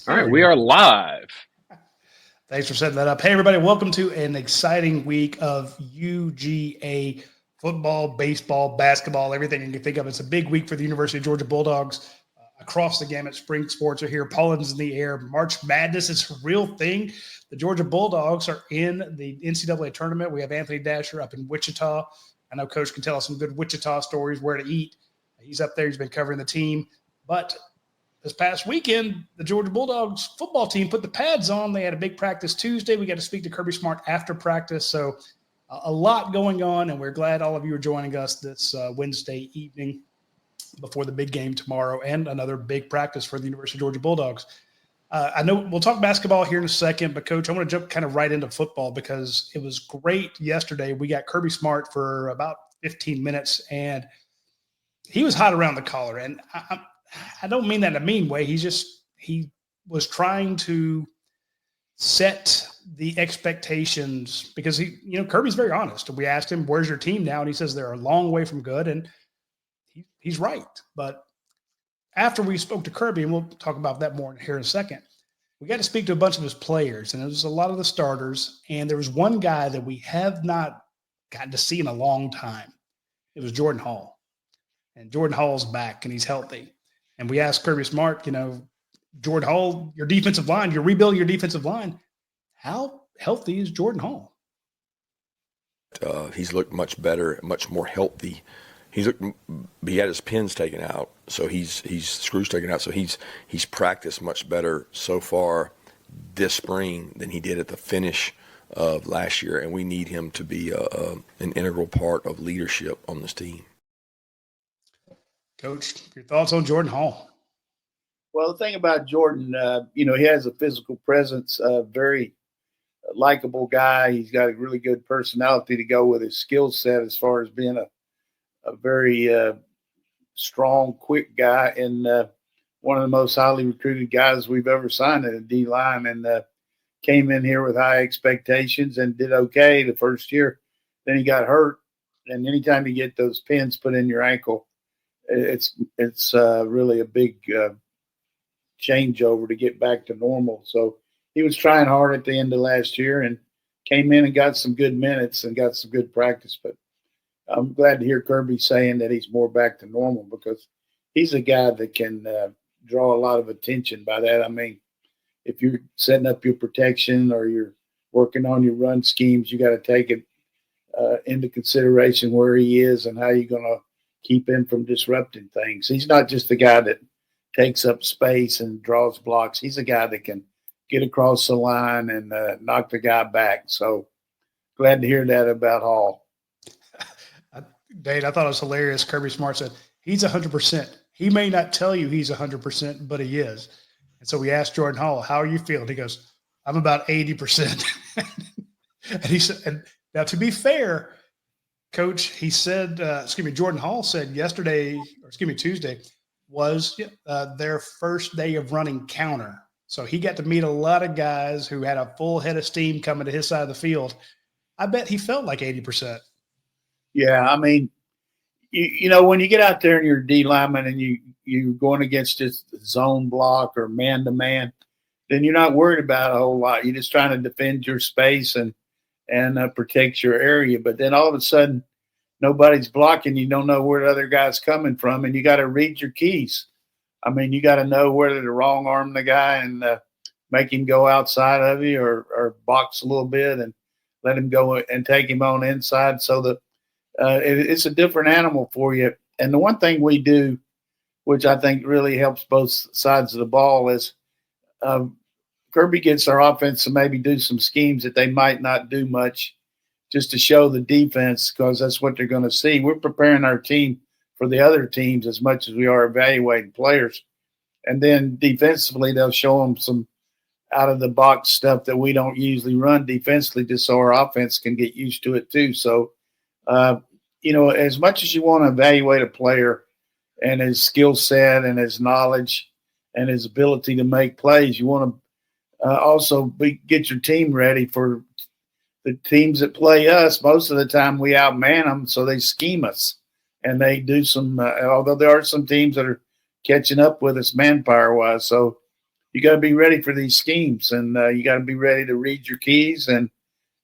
All right, we are live. Thanks for setting that up. Hey, everybody, welcome to an exciting week of UGA football, baseball, basketball, everything you can think of. It's a big week for the University of Georgia Bulldogs. Across the gamut, spring sports are here. Pollen's in the air. March Madness is a real thing. The Georgia Bulldogs are in the NCAA Tournament. We have Anthony Dasher up in Wichita. I know Coach can tell us some good Wichita stories, where to eat. He's up there. He's been covering the team. But this past weekend, the Georgia Bulldogs football team put the pads on. They had a big practice Tuesday. We got to speak to Kirby Smart after practice. So a lot going on, and we're glad all of you are joining us this Wednesday evening before the big game tomorrow and another big practice for the University of Georgia Bulldogs. I know we'll talk basketball here in a second, but, Coach, I want to jump kind of right into football because it was great yesterday. We got Kirby Smart for about 15 minutes, and he was hot around the collar. And I don't mean that in a mean way. He was trying to set the expectations because Kirby's very honest. We asked him, "Where's your team now?" And he says they're a long way from good, and he's right. But after we spoke to Kirby, and we'll talk about that more here in a second, we got to speak to a bunch of his players, and it was a lot of the starters. And there was one guy that we have not gotten to see in a long time. It was Jordan Hall, and Jordan Hall's back, and he's healthy. And we asked Kirby Smart, Jordan Hall, your defensive line, you're rebuilding your defensive line. How healthy is Jordan Hall? He's looked much better, much more healthy. He had his pins taken out, so he's screws taken out, so he's practiced much better so far this spring than he did at the finish of last year, and we need him to be an integral part of leadership on this team. Coach, your thoughts on Jordan Hall? Well, the thing about Jordan, he has a physical presence, very likable guy. He's got a really good personality to go with his skill set as far as being a very strong, quick guy, and one of the most highly recruited guys we've ever signed in a D-line, and came in here with high expectations and did okay the first year. Then he got hurt, and anytime you get those pins put in your ankle, it's really a big changeover to get back to normal. So he was trying hard at the end of last year and came in and got some good minutes and got some good practice. But I'm glad to hear Kirby saying that he's more back to normal because he's a guy that can draw a lot of attention by that. I mean, if you're setting up your protection or you're working on your run schemes, you got to take it into consideration where he is and how you're going to keep him from disrupting things. He's not just the guy that takes up space and draws blocks. He's a guy that can get across the line and knock the guy back. So glad to hear that about Hall. Dayne, I thought it was hilarious. Kirby Smart said, he's 100%. He may not tell you he's 100%, but he is. And so we asked Jordan Hall, how are you feeling? He goes, I'm about 80%. And he said, and now to be fair, Coach, he said, Jordan Hall said Tuesday was their first day of running counter. So he got to meet a lot of guys who had a full head of steam coming to his side of the field. I bet he felt like 80%. Yeah, I mean, when you get out there and you're a D lineman and you're going against just zone block or man-to-man, then you're not worried about a whole lot. You're just trying to defend your space and protect your area. But then all of a sudden, nobody's blocking. You don't know where the other guy's coming from, and you got to read your keys. I mean, you got to know whether to wrong arm the guy and make him go outside of you or box a little bit and let him go and take him on inside so that it's a different animal for you. And the one thing we do, which I think really helps both sides of the ball, is Kirby gets our offense to maybe do some schemes that they might not do much just to show the defense because that's what they're going to see. We're preparing our team for the other teams as much as we are evaluating players. And then defensively, they'll show them some out-of-the-box stuff that we don't usually run defensively just so our offense can get used to it too. So, as much as you want to evaluate a player and his skill set and his knowledge and his ability to make plays, you want to also get your team ready for the teams that play us. Most of the time we outman them, so they scheme us. And they do some although there are some teams that are catching up with us manpower-wise. So you got to be ready for these schemes, and you got to be ready to read your keys and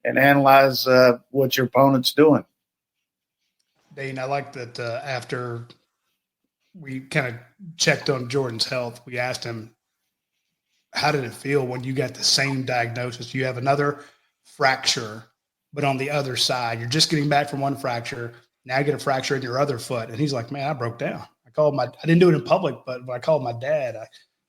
analyze what your opponent's doing. Dayne, I like that after we kind of checked on Jordan's health, we asked him, how did it feel when you got the same diagnosis? You have another fracture, but on the other side, you're just getting back from one fracture. Now you get a fracture in your other foot. And he's like, man, I broke down. I didn't do it in public, but when I called my dad, I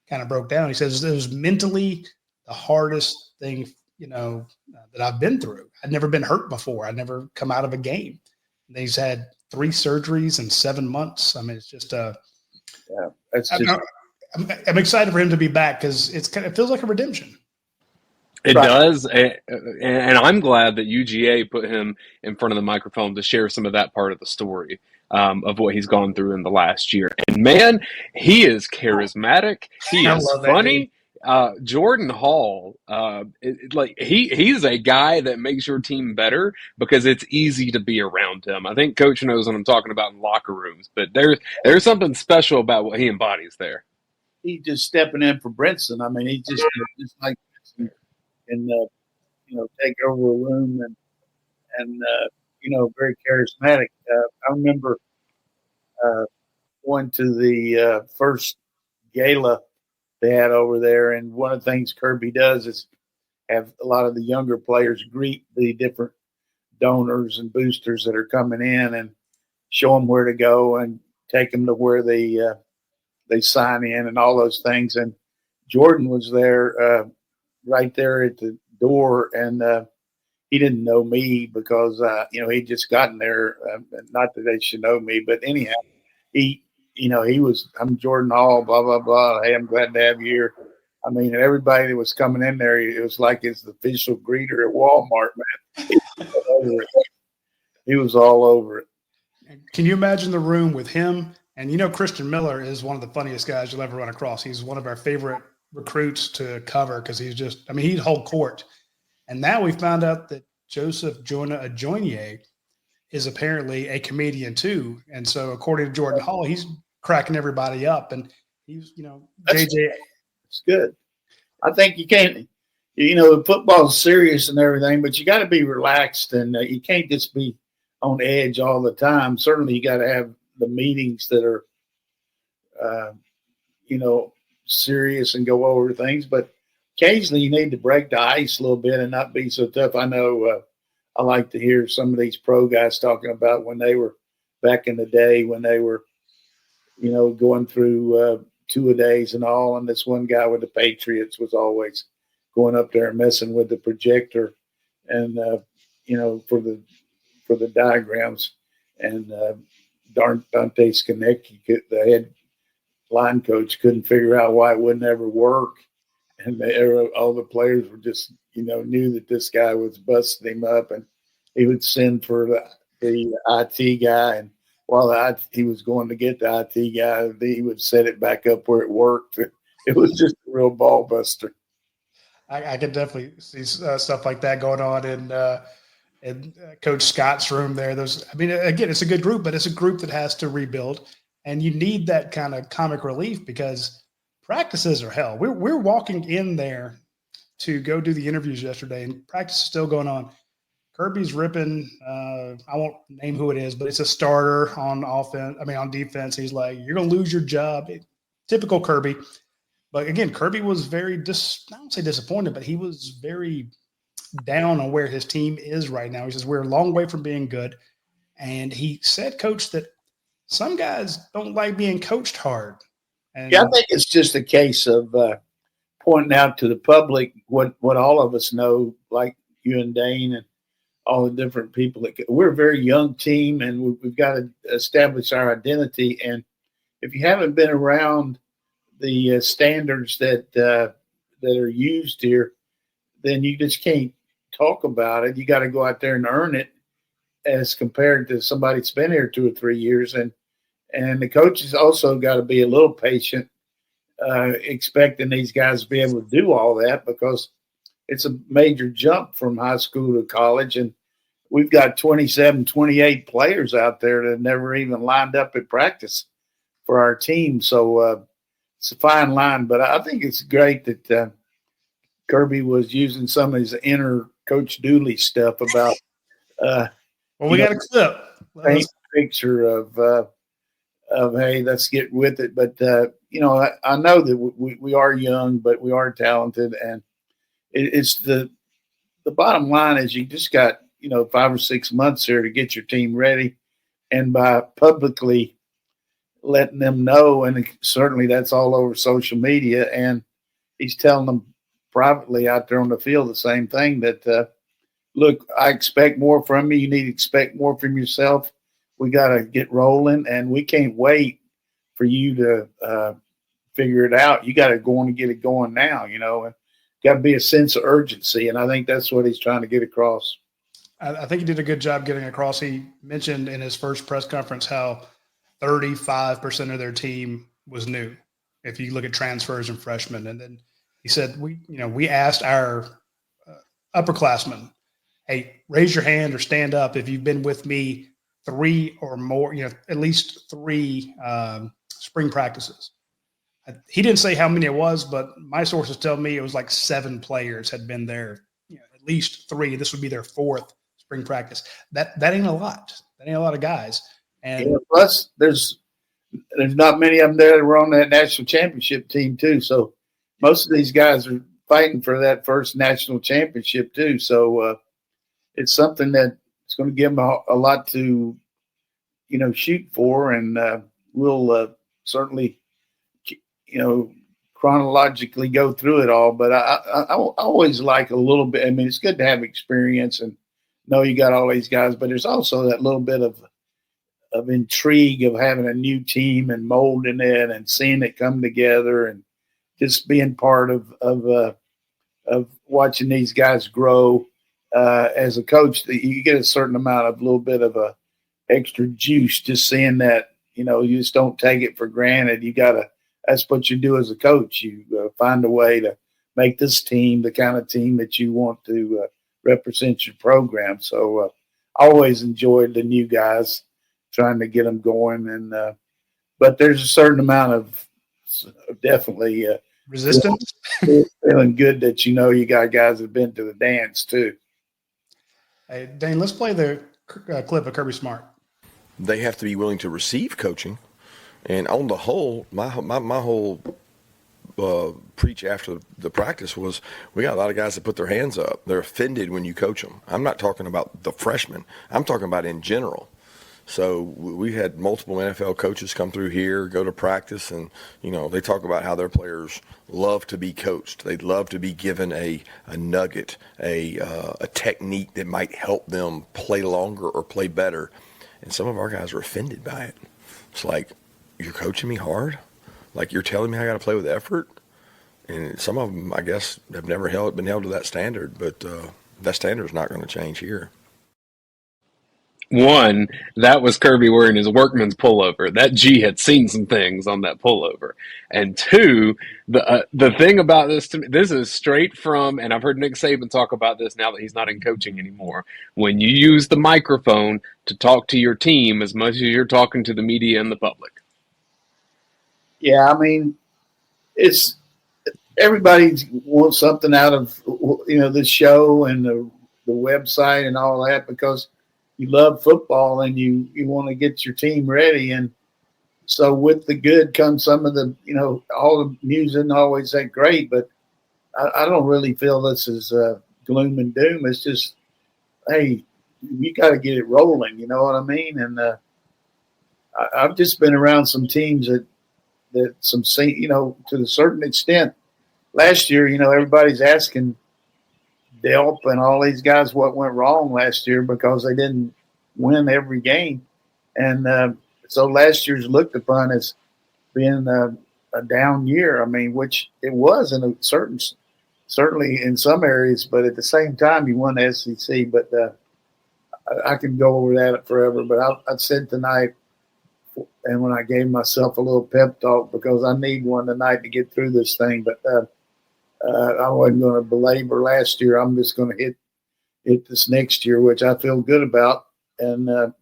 kind of broke down. He says it was mentally the hardest thing, that I've been through. I'd never been hurt before. I'd never come out of a game. And he's had 3 surgeries in 7 months. I mean, it's just I'm excited for him to be back because it feels like a redemption. It does, and I'm glad that UGA put him in front of the microphone to share some of that part of the story of what he's gone through in the last year. And man, he is charismatic. He is funny. Jordan Hall, he's a guy that makes your team better because it's easy to be around him. I think Coach knows what I'm talking about in locker rooms, but there's something special about what he embodies there. He's just stepping in for Brinson. I mean, he just like and take over a room and very charismatic. I remember going to the first gala they had over there, and one of the things Kirby does is have a lot of the younger players greet the different donors and boosters that are coming in and show them where to go and take them to where they sign in and all those things. And Jordan was there right there at the door, and he didn't know me because he'd just gotten there. Not that they should know me, but anyhow, I'm Jordan Hall, blah blah blah. Hey, I'm glad to have you here. I mean, everybody that was coming in there, it was like his official greeter at Walmart, man. He was all over it. Can you imagine the room with him? And Christian Miller is one of the funniest guys you'll ever run across. He's one of our favorite recruits to cover because he'd hold court. And now we found out that Joseph Jonah Ajoynier is apparently a comedian too. And so according to Jordan Hall, he's cracking everybody up. And he's, JJ. It's good. I think you can't, football's serious and everything, but you got to be relaxed and you can't just be on edge all the time. Certainly you got to have the meetings that are, serious and go over things, but occasionally you need to break the ice a little bit and not be so tough. I know I like to hear some of these pro guys talking about when they were back in the day when they were, going through 2-a-days and all. And this one guy with the Patriots was always going up there and messing with the projector and, for the diagrams. And Dante Skonecki, the head line coach, couldn't figure out why it wouldn't ever work. And all the players were just, knew that this guy was busting him up, and he would send for the IT guy. And while he was going to get the IT guy, he would set it back up where it worked. It was just a real ball buster. I can definitely see stuff like that going on in Coach Scott's room there. Again, it's a good group, but it's a group that has to rebuild, and you need that kind of comic relief because practices are hell. We're walking in there to go do the interviews yesterday, and practice is still going on. Kirby's ripping. I won't name who it is, but it's a starter on defense. He's like, "You're gonna lose your job." Typical Kirby. But again, Kirby was very I won't say disappointed, but he was very down on where his team is right now. He says we're a long way from being good, and he said, "Coach, that some guys don't like being coached hard." And I think it's just a case of pointing out to the public what all of us know, like you and Dayne and all the different people. We're a very young team, and we've got to establish our identity. And if you haven't been around the standards that are used here, then you just can't talk about it. You got to go out there and earn it as compared to somebody that's been here 2 or 3 years. And the coaches also got to be a little patient, expecting these guys to be able to do all that because it's a major jump from high school to college. And we've got 27, 28 players out there that have never even lined up at practice for our team. So it's a fine line, but I think it's great that Kirby was using some of his inner Coach Dooley stuff about. Well, we got a clip. Paint a picture of hey, let's get with it. But I know that we are young, but we are talented, and it's the bottom line is you just got 5 or 6 months here to get your team ready, and by publicly letting them know, and certainly that's all over social media, and he's telling them privately out there on the field the same thing that look, I expect more from you. You need to expect more from yourself. We got to get rolling, and we can't wait for you to figure it out. You got to go on and get it going now, and got to be a sense of urgency. And I think that's what he's trying to get across. I think he did a good job getting across. He mentioned in his first press conference how 35% of their team was new, if you look at transfers and freshmen. And then he said, we asked our upperclassmen, hey, raise your hand or stand up if you've been with me 3 or more, at least 3 spring practices. He didn't say how many it was, but my sources tell me it was like 7 players had been there, at least 3. This would be their 4th spring practice. That ain't a lot. That ain't a lot of guys. And plus, there's not many of them there that were on that national championship team too. So most of these guys are fighting for that first national championship too. So it's something that it's going to give them a lot to, shoot for, and we'll certainly, chronologically go through it all. But I always like a little bit. I mean, it's good to have experience and know you got all these guys, but there's also that little bit of intrigue of having a new team and molding it and seeing it come together and just being part of watching these guys grow. As a coach, you get a certain amount of little bit of a extra juice just seeing that, you just don't take it for granted. That's what you do as a coach. You find a way to make this team the kind of team that you want to represent your program. So I always enjoyed the new guys, trying to get them going. And but there's a certain amount of definitely resistance. Feeling good that you got guys that have been to the dance too. Hey, Dayne, let's play the clip of Kirby Smart. They have to be willing to receive coaching. And on the whole, my whole preach after the practice was we got a lot of guys that put their hands up. They're offended when you coach them. I'm not talking about the freshmen. I'm talking about in general. So we had multiple NFL coaches come through here, go to practice, and, they talk about how their players love to be coached. They'd love to be given a nugget, a technique that might help them play longer or play better. And some of our guys are offended by it. It's like, you're coaching me hard? Like, you're telling me I got to play with effort? And some of them, I guess, have never been held to that standard, but that standard is not going to change here. One, that was Kirby wearing his workman's pullover. That G had seen some things on that pullover. And 2, the thing about this to me, this is straight from, and I've heard Nick Saban talk about this now that he's not in coaching anymore. When you use the microphone to talk to your team as much as you're talking to the media and the public. Yeah, I mean, it's everybody wants something out of this show and the website and all that because you love football and you want to get your team ready. And so with the good comes some of the, all the news isn't always that great, but I don't really feel this is gloom and doom. It's just, hey, you got to get it rolling. You know what I mean? And I've just been around some teams that to a certain extent last year, everybody's asking Delp and all these guys what went wrong last year because they didn't win every game. And so last year's looked upon as being a down year. I mean, which it was in a certainly in some areas, but at the same time you won the SEC. But I can go over that forever. But I said tonight, and when I gave myself a little pep talk because I need one tonight to get through this thing, but I wasn't going to belabor last year. I'm just going to hit this next year, which I feel good about. And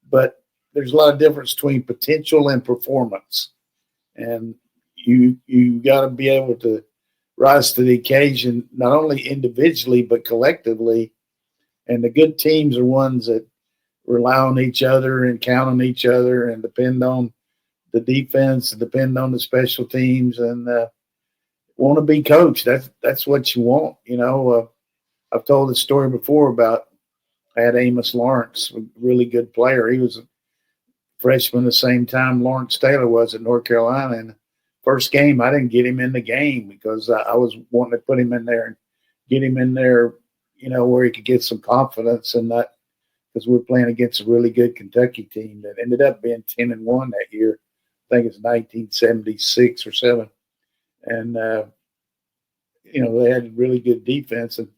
but there's a lot of difference between potential and performance. And you got to be able to rise to the occasion, not only individually but collectively. And the good teams are ones that rely on each other and count on each other and depend on the defense, and depend on the special teams, and want to be coached. That's what you want. I've told this story before about I had Amos Lawrence, a really good player. He was a freshman the same time Lawrence Taylor was at North Carolina. And first game, I didn't get him in the game because I was wanting to put him in there and get him in there, where he could get some confidence, and that because we were playing against a really good Kentucky team that ended up being 10-1 that year. I think it's 1976 or 7. And, they had really good defense. And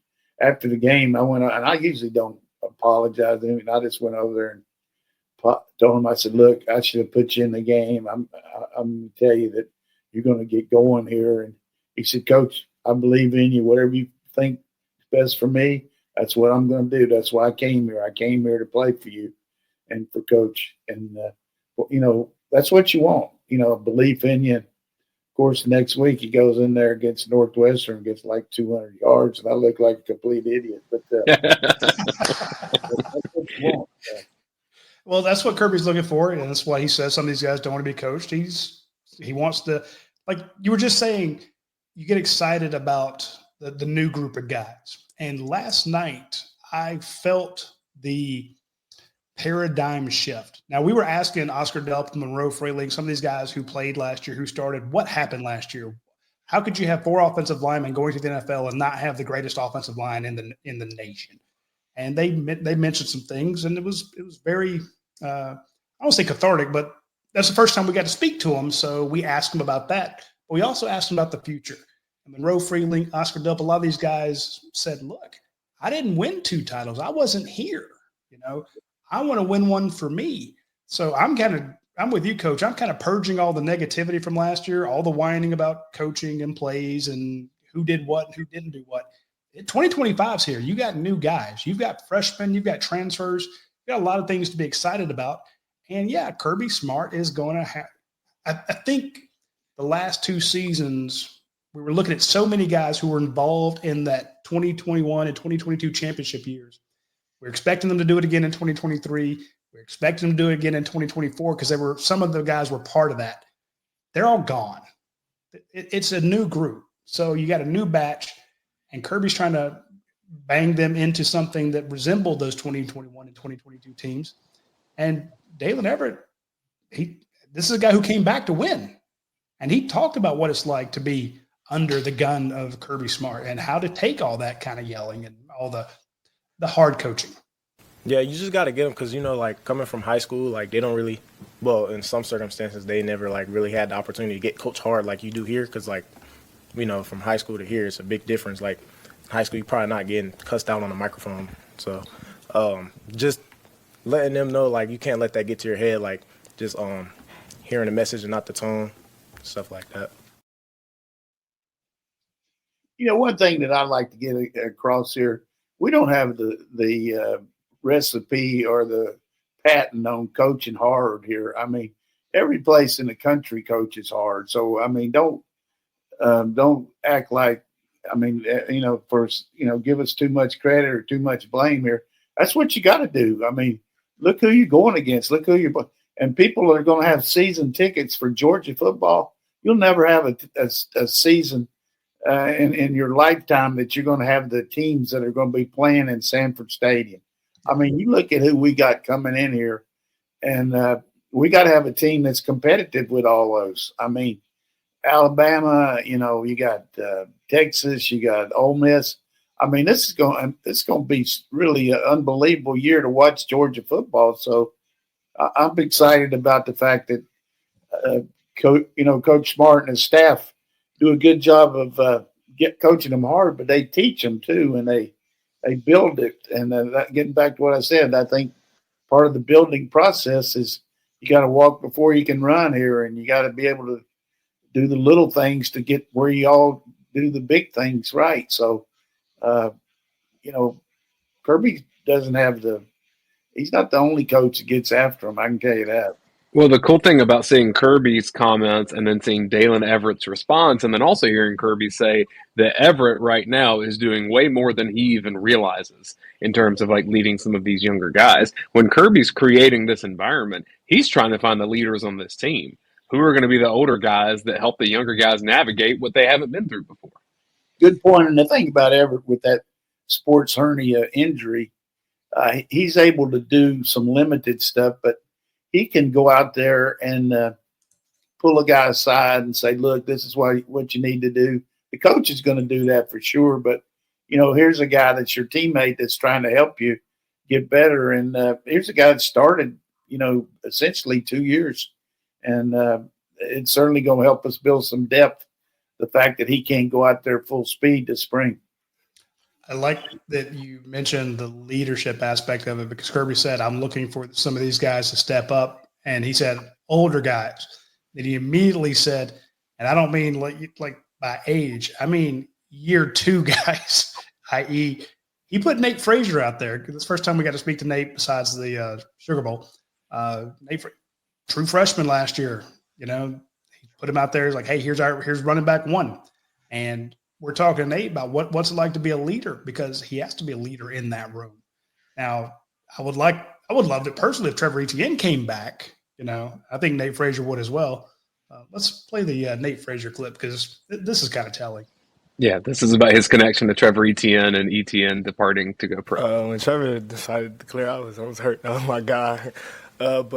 after the game, I went on, and I usually don't apologize to him. I just went over there and told him, I said, look, I should have put you in the game. I'm going to tell you that you're going to get going here. And he said, Coach, I believe in you. Whatever you think is best for me, that's what I'm going to do. That's why I came here. I came here to play for you and for Coach. And, that's what you want, belief in you. Of course, next week he goes in there against Northwestern and gets like 200 yards, and I look like a complete idiot. But that's what you want. Well, that's what Kirby's looking for, and that's why he says some of these guys don't want to be coached. He wants to, like you were just saying, you get excited about the new group of guys. And last night I felt the paradigm shift. Now, we were asking Oscar Delp, Monroe Freeling, some of these guys who played last year, who started, what happened last year? How could you have 4 offensive linemen going to the NFL and not have the greatest offensive line in the nation? And they mentioned some things, and it was very I won't say cathartic, but that's the first time we got to speak to them. So we asked them about that. But we also asked them about the future. And Monroe Freeling, Oscar Delp, a lot of these guys said, look, I didn't win 2 titles. I wasn't here. I want to win one for me. So I'm with you, Coach. I'm kind of purging all the negativity from last year, all the whining about coaching and plays and who did what and who didn't do what. 2025's here. You got new guys. You've got freshmen. You've got transfers. You've got a lot of things to be excited about. And, yeah, Kirby Smart is going to have – I think the last 2 seasons, we were looking at so many guys who were involved in that 2021 and 2022 championship years. We're expecting them to do it again in 2023. We're expecting them to do it again in 2024 because some of the guys were part of that. They're all gone. It's a new group. So you got a new batch, and Kirby's trying to bang them into something that resembled those 2021 and 2022 teams. And Daylen Everette, this is a guy who came back to win. And he talked about what it's like to be under the gun of Kirby Smart and how to take all that kind of yelling and all the hard coaching. Yeah, you just got to get them because, coming from high school, they don't really – well, in some circumstances, they never, really had the opportunity to get coached hard like you do here because, from high school to here, it's a big difference. Like, in high school, you're probably not getting cussed out on a microphone. So, just letting them know, you can't let that get to your head, just hearing the message and not the tone, stuff like that. One thing that I'd like to get across here, we don't have the recipe or the patent on coaching hard here. I mean, every place in the country coaches hard. So, I mean, don't act like, give us too much credit or too much blame here. That's what you got to do. I mean, look who you're going against. Look who you're – and people are going to have season tickets for Georgia football. You'll never have a season in your lifetime that you're going to have the teams that are going to be playing in Sanford Stadium. I mean, you look at who we got coming in here, and we got to have a team that's competitive with all those. I mean, Alabama, you got Texas, you got Ole Miss. I mean, this is going to be really an unbelievable year to watch Georgia football. So I'm excited about the fact that Coach Smart and his staff do a good job of coaching them hard, but they teach them too, and they build it. And getting back to what I said, I think part of the building process is you got to walk before you can run here, and you got to be able to do the little things to get where you all do the big things right. So, Kirby doesn't have he's not the only coach that gets after him. I can tell you that. Well, the cool thing about seeing Kirby's comments and then seeing Dalen Everett's response, and then also hearing Kirby say that Everett right now is doing way more than he even realizes in terms of like leading some of these younger guys. When Kirby's creating this environment, he's trying to find the leaders on this team who are going to be the older guys that help the younger guys navigate what they haven't been through before. Good point. And the thing about Everett with that sports hernia injury, he's able to do some limited stuff, but he can go out there and pull a guy aside and say, look, this is what you need to do. The coach is going to do that for sure. But, here's a guy that's your teammate that's trying to help you get better. And here's a guy that started, essentially 2 years. And it's certainly going to help us build some depth, the fact that he can't go out there full speed this spring. I like that you mentioned the leadership aspect of it because Kirby said, I'm looking for some of these guys to step up. And he said, older guys. Then he immediately said, and I don't mean like by age, I mean year two guys, i.e. he put Nate Frazier out there. It's the first time we got to speak to Nate besides the Sugar Bowl. Nate, true freshman last year, he put him out there. He's like, hey, here's running back one. And we're talking to Nate about what's it like to be a leader because he has to be a leader in that room. Now, I would love it personally if Trevor Etienne came back. I think Nate Frazier would as well. Let's play the Nate Frazier clip because this is kind of telling. Yeah, this is about his connection to Trevor Etienne and Etienne departing to go pro. When Trevor decided to clear out, I was hurt. That was my guy. But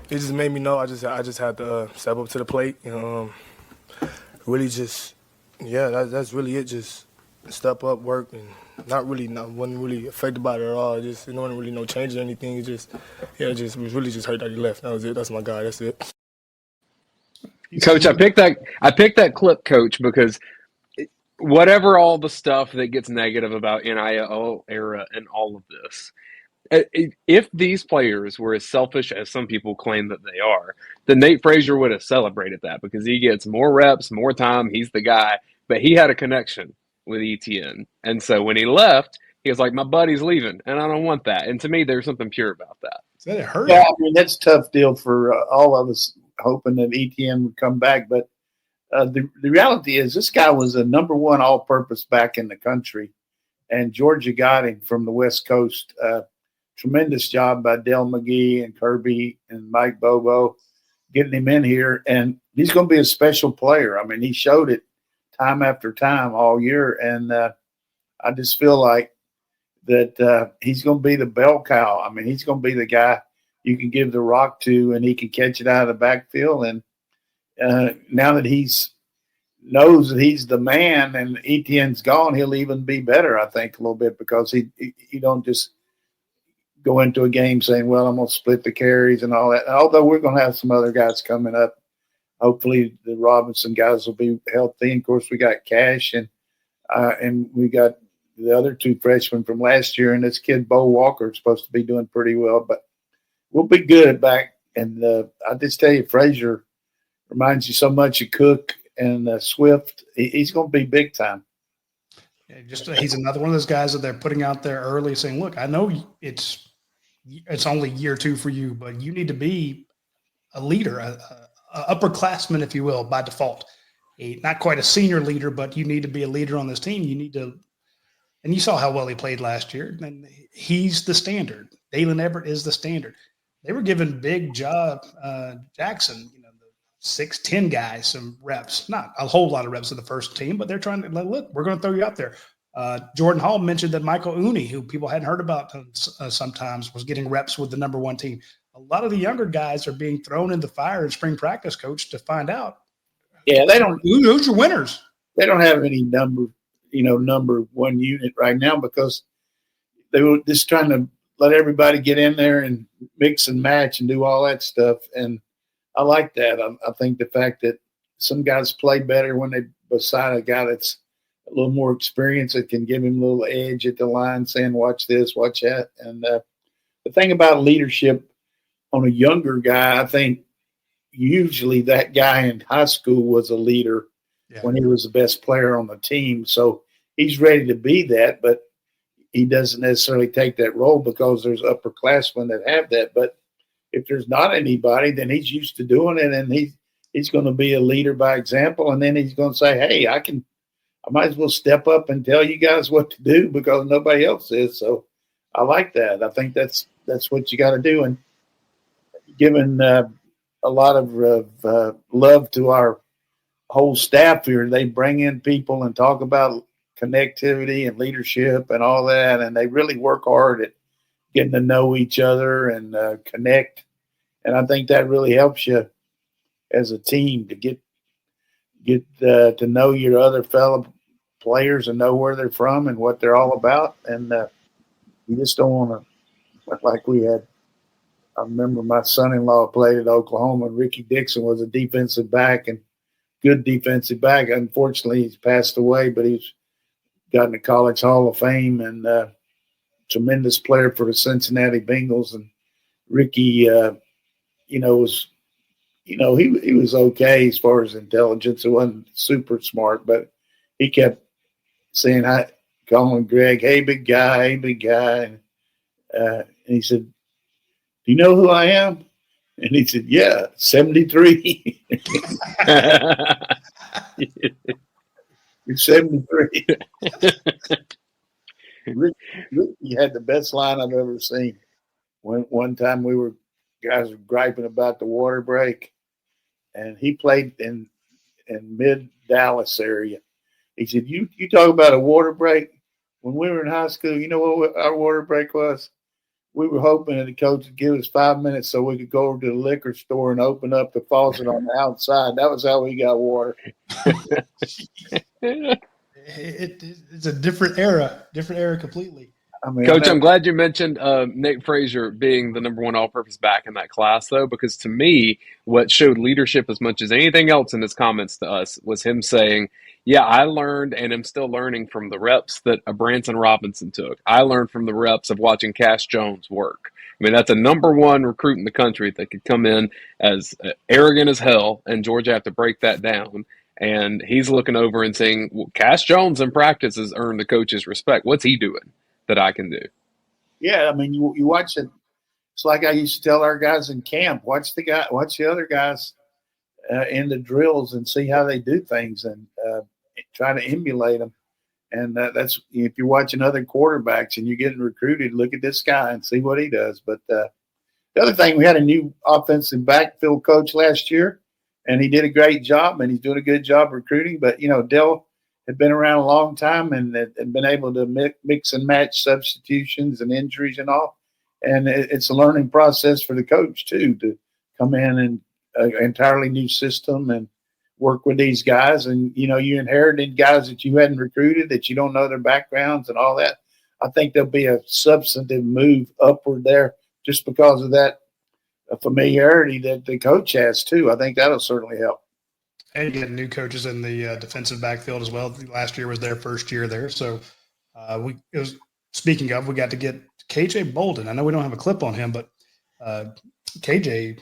it just made me know I just had to step up to the plate. Really just. Yeah, that's really it. Just step up, work, and wasn't really affected by it at all. Just it wasn't really no change or anything. It was really just hurt that he left. That was it. That's my guy. That's it. Coach, I picked that clip, Coach, because whatever all the stuff that gets negative about NIL era and all of this, if these players were as selfish as some people claim that they are, then Nate Frazier would have celebrated that because he gets more reps, more time. He's the guy. But he had a connection with Etienne. And so when he left, he was like, my buddy's leaving, and I don't want that. And to me, there's something pure about that. So it hurt. Yeah, that's a tough deal for all of us hoping that Etienne would come back. But the reality is this guy was a number one all-purpose back in the country, and Georgia got him from the West Coast. Tremendous job by Dell McGee and Kirby and Mike Bobo getting him in here. And he's going to be a special player. I mean, he showed it time after time all year. And I just feel like that he's going to be the bell cow. I mean, he's going to be the guy you can give the rock to and he can catch it out of the backfield. And now that knows that he's the man and Etienne's gone, he'll even be better, I think, a little bit because he don't just go into a game saying, well, I'm going to split the carries and all that. Although we're going to have some other guys coming up. Hopefully the Robinson guys will be healthy. And of course, we got Cash and we got the other two freshmen from last year. And this kid, Bo Walker, is supposed to be doing pretty well. But we'll be good back. And I just tell you, Frazier reminds you so much of Cook and Swift. He's going to be big time. Yeah, he's another one of those guys that they're putting out there early saying, look, I know it's only year two for you, but you need to be a leader, a upperclassman, if you will, by default. Not quite a senior leader, but you need to be a leader on this team. You need to – and you saw how well he played last year. And he's the standard. Daylen Everett is the standard. They were giving Big Jackson, the 6'10" guy, some reps. Not a whole lot of reps of the first team, but they're trying to – look, we're going to throw you out there. Jordan Hall mentioned that Michael Uni, who people hadn't heard about sometimes, was getting reps with the number one team. A lot of the younger guys are being thrown in the fire in spring practice, Coach, to find out. Yeah, they don't. Who's your winners? They don't have any number one unit right now because they were just trying to let everybody get in there and mix and match and do all that stuff. And I like that. I think the fact that some guys play better when they beside a guy that's a little more experienced that can give him a little edge at the line, saying, "Watch this, watch that." And the thing about leadership on a younger guy, I think usually that guy in high school was a leader when he was the best player on the team. So he's ready to be that, but he doesn't necessarily take that role because there's upperclassmen that have that. But if there's not anybody, then he's used to doing it, and he's going to be a leader by example, and then he's going to say, hey, I might as well step up and tell you guys what to do because nobody else is. So I like that. I think that's what you got to do. And giving a lot of love to our whole staff here. They bring in people and talk about connectivity and leadership and all that, and they really work hard at getting to know each other and connect. And I think that really helps you as a team to get to know your other fellow players and know where they're from and what they're all about. And you just don't want to, like we had. I remember my son-in-law played at Oklahoma, and Ricky Dixon was a defensive back and good defensive back. Unfortunately, he's passed away, but he's gotten the College Hall of Fame and tremendous player for the Cincinnati Bengals. And Ricky, he was okay as far as intelligence. It wasn't super smart, but he kept saying, calling Greg, hey, big guy, hey, big guy. And he said, do you know who I am? And he said, yeah, 73. You're 73. Ricky had the best line I've ever seen. One time guys were griping about the water break, and he played in mid-Dallas area. He said, you talk about a water break? When we were in high school, you know what our water break was? We were hoping that the coach would give us 5 minutes so we could go over to the liquor store and open up the faucet on the outside. That was how we got water. It's a different era completely. I mean, Coach, I'm glad you mentioned Nate Frazier being the number one all-purpose back in that class, though, because to me, what showed leadership as much as anything else in his comments to us was him saying, yeah, I learned and am still learning from the reps that a Branson Robinson took. I learned from the reps of watching Cash Jones work. I mean, that's a number one recruit in the country that could come in as arrogant as hell, and Georgia have to break that down. And he's looking over and saying, well, Cash Jones in practice has earned the coach's respect. What's he doing that I can do? Yeah, I mean, you watch it. It's like I used to tell our guys in camp, watch the other guys in the drills and see how they do things and try to emulate them. And that's if you're watching other quarterbacks and you're getting recruited, look at this guy and see what he does. But the other thing, we had a new offensive backfield coach last year, and he did a great job, and he's doing a good job recruiting. But, Dell had been around a long time and had been able to mix and match substitutions and injuries and all. And it's a learning process for the coach, too, to come in and an entirely new system and work with these guys. And, you inherited guys that you hadn't recruited, that you don't know their backgrounds and all that. I think there'll be a substantive move upward there just because of that familiarity that the coach has, too. I think that'll certainly help. And getting new coaches in the defensive backfield as well. Last year was their first year there. So speaking of, we got to get KJ Bolden. I know we don't have a clip on him, but KJ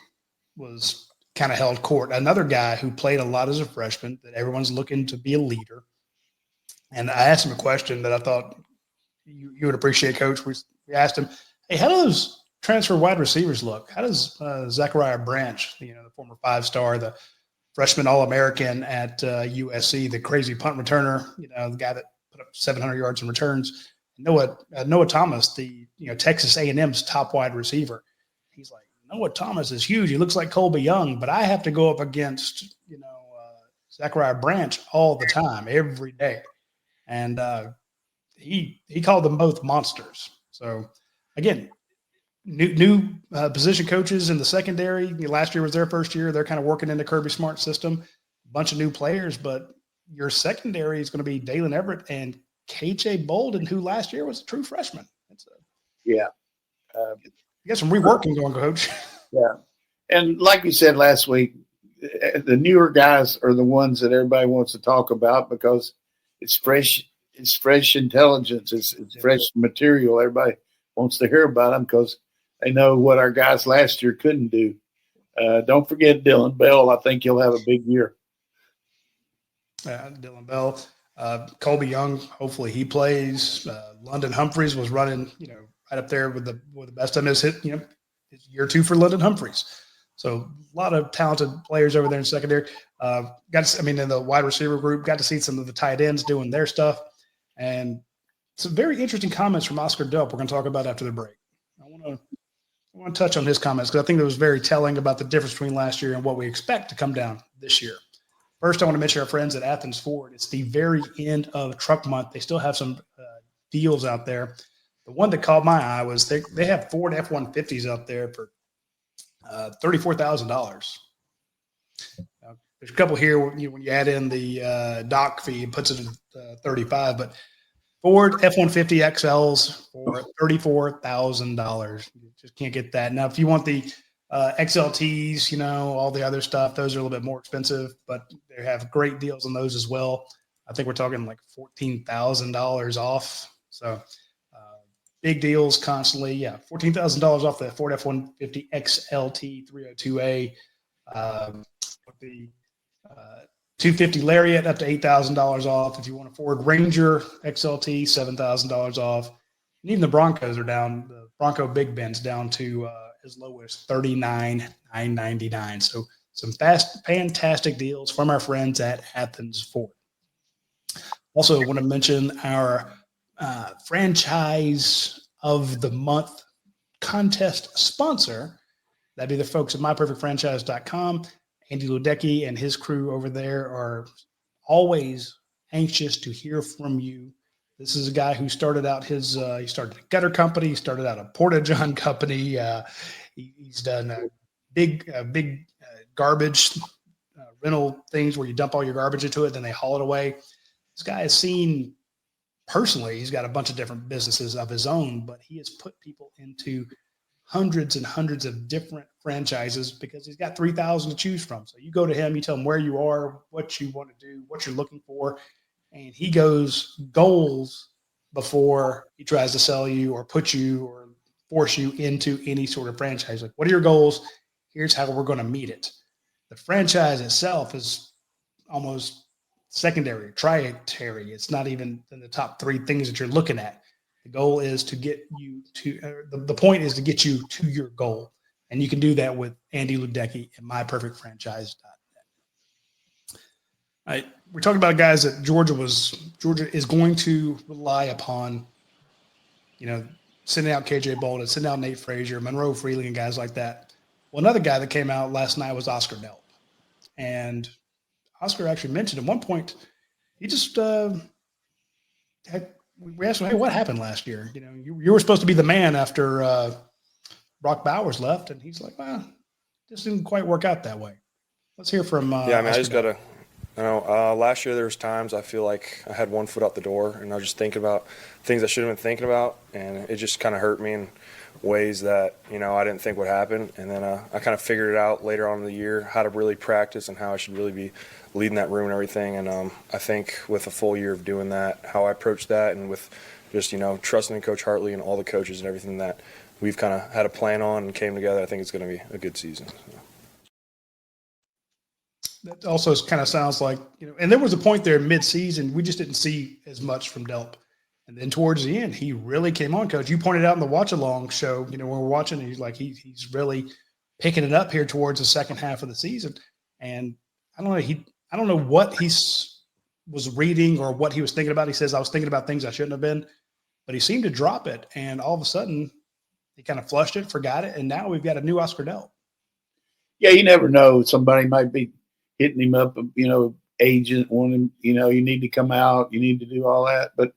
was kind of held court. Another guy who played a lot as a freshman that everyone's looking to be a leader. And I asked him a question that I thought you would appreciate, Coach. We asked him, hey, how do those transfer wide receivers look? How does Zachariah Branch, the former 5-star, the freshman All-American at USC, the crazy punt returner, the guy that put up 700 yards in returns, Noah Thomas, the Texas A&M's top wide receiver. He's like, Noah Thomas is huge. He looks like Colby Young, but I have to go up against, Zachariah Branch all the time, every day. And he called them both monsters. So, again, new position coaches in the secondary. Last year was their first year. They're kind of working in the Kirby Smart system. A bunch of new players, but your secondary is going to be Daylen Everett and KJ Bolden, who last year was a true freshman. Yeah. You got some reworking going, Coach. Yeah. And like we said last week, the newer guys are the ones that everybody wants to talk about because it's fresh intelligence. It's fresh material. Everybody wants to hear about them because they know what our guys last year couldn't do. Don't forget Dylan Bell. I think he'll have a big year. Dylan Bell. Colby Young, hopefully he plays. London Humphreys was running, right up there with the best of his hit. it's year 2 for London Humphreys. So a lot of talented players over there in secondary. In the wide receiver group, got to see some of the tight ends doing their stuff. And some very interesting comments from Oscar Delp we're going to talk about after the break. I want to touch on his comments because I think it was very telling about the difference between last year and what we expect to come down this year. First, I want to mention our friends at Athens Ford. It's the very end of truck month. They still have some deals out there. The one that caught my eye was they have Ford F-150s out there for $34,000. There's a couple here when you add in the dock fee, it puts it at $35,000. But Ford F-150 XLs for $34,000. You just can't get that. Now, if you want the XLTs, all the other stuff, those are a little bit more expensive, but they have great deals on those as well. I think we're talking like $14,000 off. So big deals constantly. Yeah, $14,000 off the Ford F-150 XLT 302A. The 250 Lariat up to $8,000 off. If you want a Ford Ranger XLT, $7,000 off. And even the Broncos are down. The Bronco Big Ben's down to as low as $39,999. So some fantastic deals from our friends at Athens Ford. Also, I want to mention our franchise of the month contest sponsor. That'd be the folks at myperfectfranchise.com. Andy Ludecky and his crew over there are always anxious to hear from you. This is a guy who started out he started a gutter company. He started out a Porta-John company. He's done big garbage rental things where you dump all your garbage into it, then they haul it away. This guy has seen personally, he's got a bunch of different businesses of his own, but he has put people into hundreds and hundreds of different franchises because he's got 3,000 to choose from. So you go to him, you tell him where you are, what you want to do, what you're looking for, and he goes goals before he tries to sell you or put you or force you into any sort of franchise. Like, what are your goals? Here's how we're going to meet it. The franchise itself is almost secondary, tertiary. It's not even in the top 3 things that you're looking at. The goal is to get you to the point is to get you to your goal. And you can do that with Andy Ludecky at myperfectfranchise.net. All right, we're talking about guys that Georgia is going to rely upon, sending out KJ Bolden, sending out Nate Frazier, Monroe Freeling, and guys like that. Well, another guy that came out last night was Oscar Delp. And Oscar actually mentioned at one point, he just we asked him, hey, what happened last year? You were supposed to be the man after Brock Bowers left. And he's like, well, this didn't quite work out that way. Let's hear from I just got to last year there was times I feel like I had one foot out the door and I was just thinking about things I should have been thinking about, and it just kind of hurt me in ways that, I didn't think would happen. And then I kind of figured it out later on in the year how to really practice and how I should really be leading that room and everything. And I think with a full year of doing that, how I approached that, and with just, trusting in Coach Hartley and all the coaches and everything that we've kind of had a plan on and came together, I think it's going to be a good season. So. That also kind of sounds like, and there was a point there mid-season, we just didn't see as much from Delp. And then towards the end, he really came on, Coach. You pointed out in the watch-along show, when we're watching, he's like, he's really picking it up here towards the second half of the season. And I don't know what he was reading or what he was thinking about. He says, I was thinking about things I shouldn't have been, but he seemed to drop it. And all of a sudden he kind of flushed it, forgot it. And now we've got a new Oscar Delp. Yeah. You never know. Somebody might be hitting him up, agent wanting, you need to come out, you need to do all that. But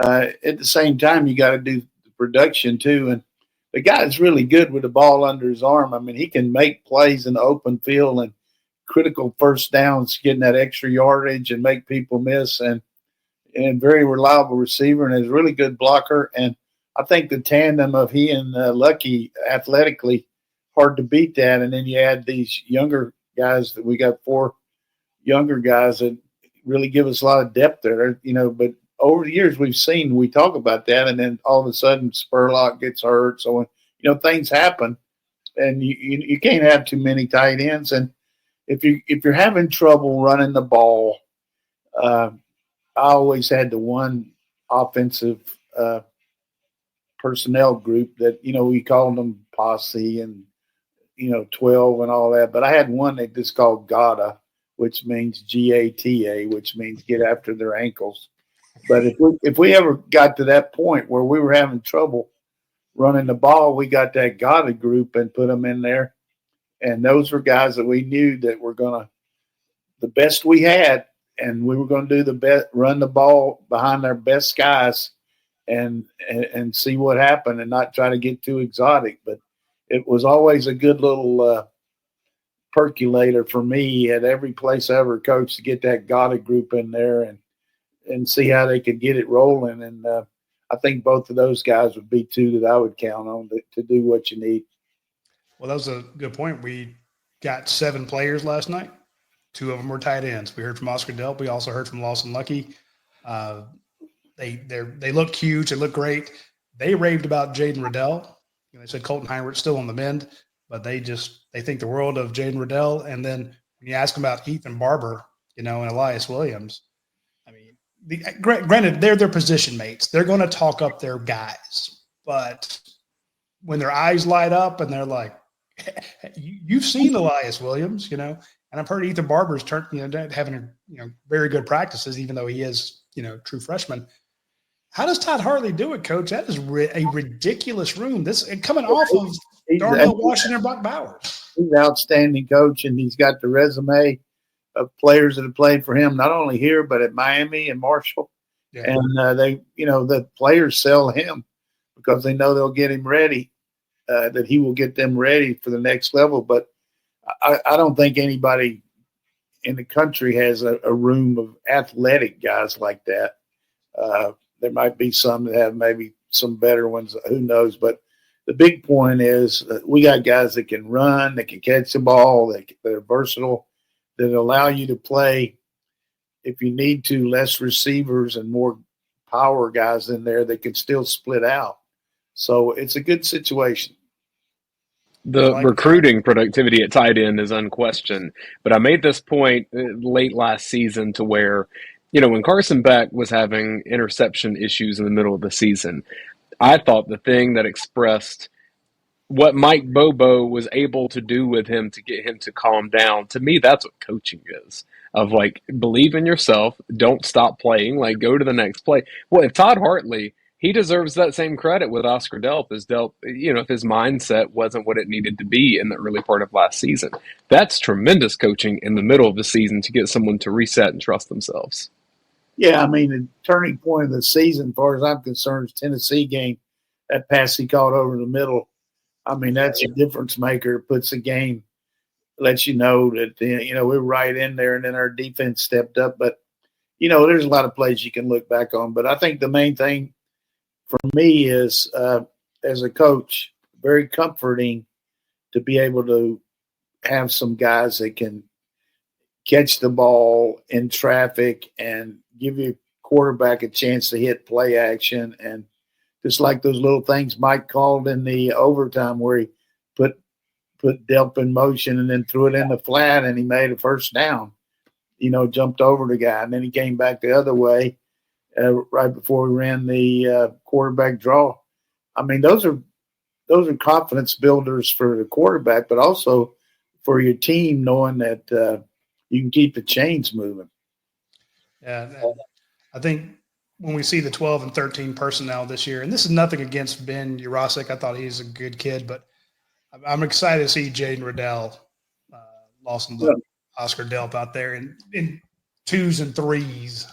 at the same time, you got to do the production too. And the guy's really good with the ball under his arm. I mean, he can make plays in the open field and critical first downs, getting that extra yardage and make people miss, and very reliable receiver, and is a really good blocker. And I think the tandem of he and Lucky athletically, hard to beat that. And then you add these younger guys that we got 4 younger guys that really give us a lot of depth there, but over the years we talk about that, and then all of a sudden Spurlock gets hurt. So, things happen, and you can't have too many tight ends. And if you're having trouble running the ball, I always had the one offensive personnel group that, we called them posse and, 12 and all that. But I had one they just called GATA, which means GATA, which means get after their ankles. But if we ever got to that point where we were having trouble running the ball, we got that GATA group and put them in there. And those were guys that we knew that were going to the best we had, and we were going to do the best, run the ball behind our best guys and see what happened and not try to get too exotic. But it was always a good little percolator for me at every place I ever coached to get that GATA group in there and see how they could get it rolling. And I think both of those guys would be two that I would count on to do what you need. Well, that was a good point. We got 7 players last night. 2 of them were tight ends. We heard from Oscar Delp. We also heard from Lawson Lucky. They look huge. They look great. They raved about Jaden Riddell. They said Colton Heinrich's still on the mend, but they think the world of Jaden Riddell. And then when you ask them about Ethan Barber, and Elias Williams, I mean, granted, they're their position mates. They're going to talk up their guys. But when their eyes light up and they're like, you've seen Elias Williams, and I've heard Ethan Barber's having very good practices, even though he is, true freshman. How does Todd Hartley do it, Coach? That is a ridiculous room. This coming off of Darnell Washington and Brock Bowers. He's an outstanding coach, and he's got the resume of players that have played for him, not only here but at Miami and Marshall. Yeah. And the players sell him because they know they'll get him ready. That he will get them ready for the next level. But I don't think anybody in the country has a room of athletic guys like that. There might be some that have maybe some better ones, who knows. But the big point is that we got guys that can run, that can catch the ball, that are versatile, that allow you to play, if you need to, less receivers and more power guys in there that can still split out. So it's a good situation. The recruiting productivity at tight end is unquestioned. But I made this point late last season to where, when Carson Beck was having interception issues in the middle of the season, I thought the thing that expressed what Mike Bobo was able to do with him to get him to calm down, to me, that's what coaching is. Of believe in yourself, don't stop playing, go to the next play. Well, if Todd Hartley, he deserves that same credit with Oscar Delp as Delp, if his mindset wasn't what it needed to be in the early part of last season. That's tremendous coaching in the middle of the season to get someone to reset and trust themselves. Yeah, I mean, the turning point of the season, as far as I'm concerned, is Tennessee game. That pass he caught over the middle. I mean, that's a difference maker. Puts the game, lets you know that, we're right in there, and then our defense stepped up. But, there's a lot of plays you can look back on. But I think the main thing for me is, as a coach, very comforting to be able to have some guys that can catch the ball in traffic and give your quarterback a chance to hit play action. And just like those little things Mike called in the overtime where he put Delp in motion and then threw it in the flat and he made a first down, jumped over the guy. And then he came back the other way right before we ran the quarterback draw. I mean, those are confidence builders for the quarterback, but also for your team, knowing that you can keep the chains moving. Yeah, I think when we see the 12 and 13 personnel this year, and this is nothing against Ben Urasic, I thought he's a good kid, but I'm excited to see Jaden Riddell, Lawson, Oscar Delp out there in 2s and 3s.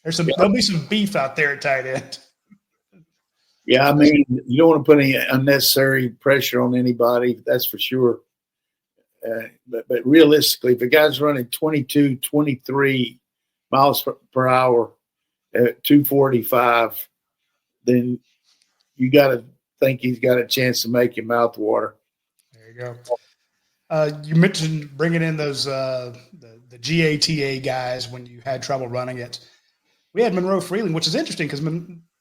There'll be some beef out there at tight end. Yeah, I mean, you don't want to put any unnecessary pressure on anybody, that's for sure. But realistically, if a guy's running 22, 23 miles per hour at 245, then you got to think he's got a chance to make your mouth water. There you go. You mentioned bringing in those the GATA guys when you had trouble running it. We had Monroe Freeling, which is interesting because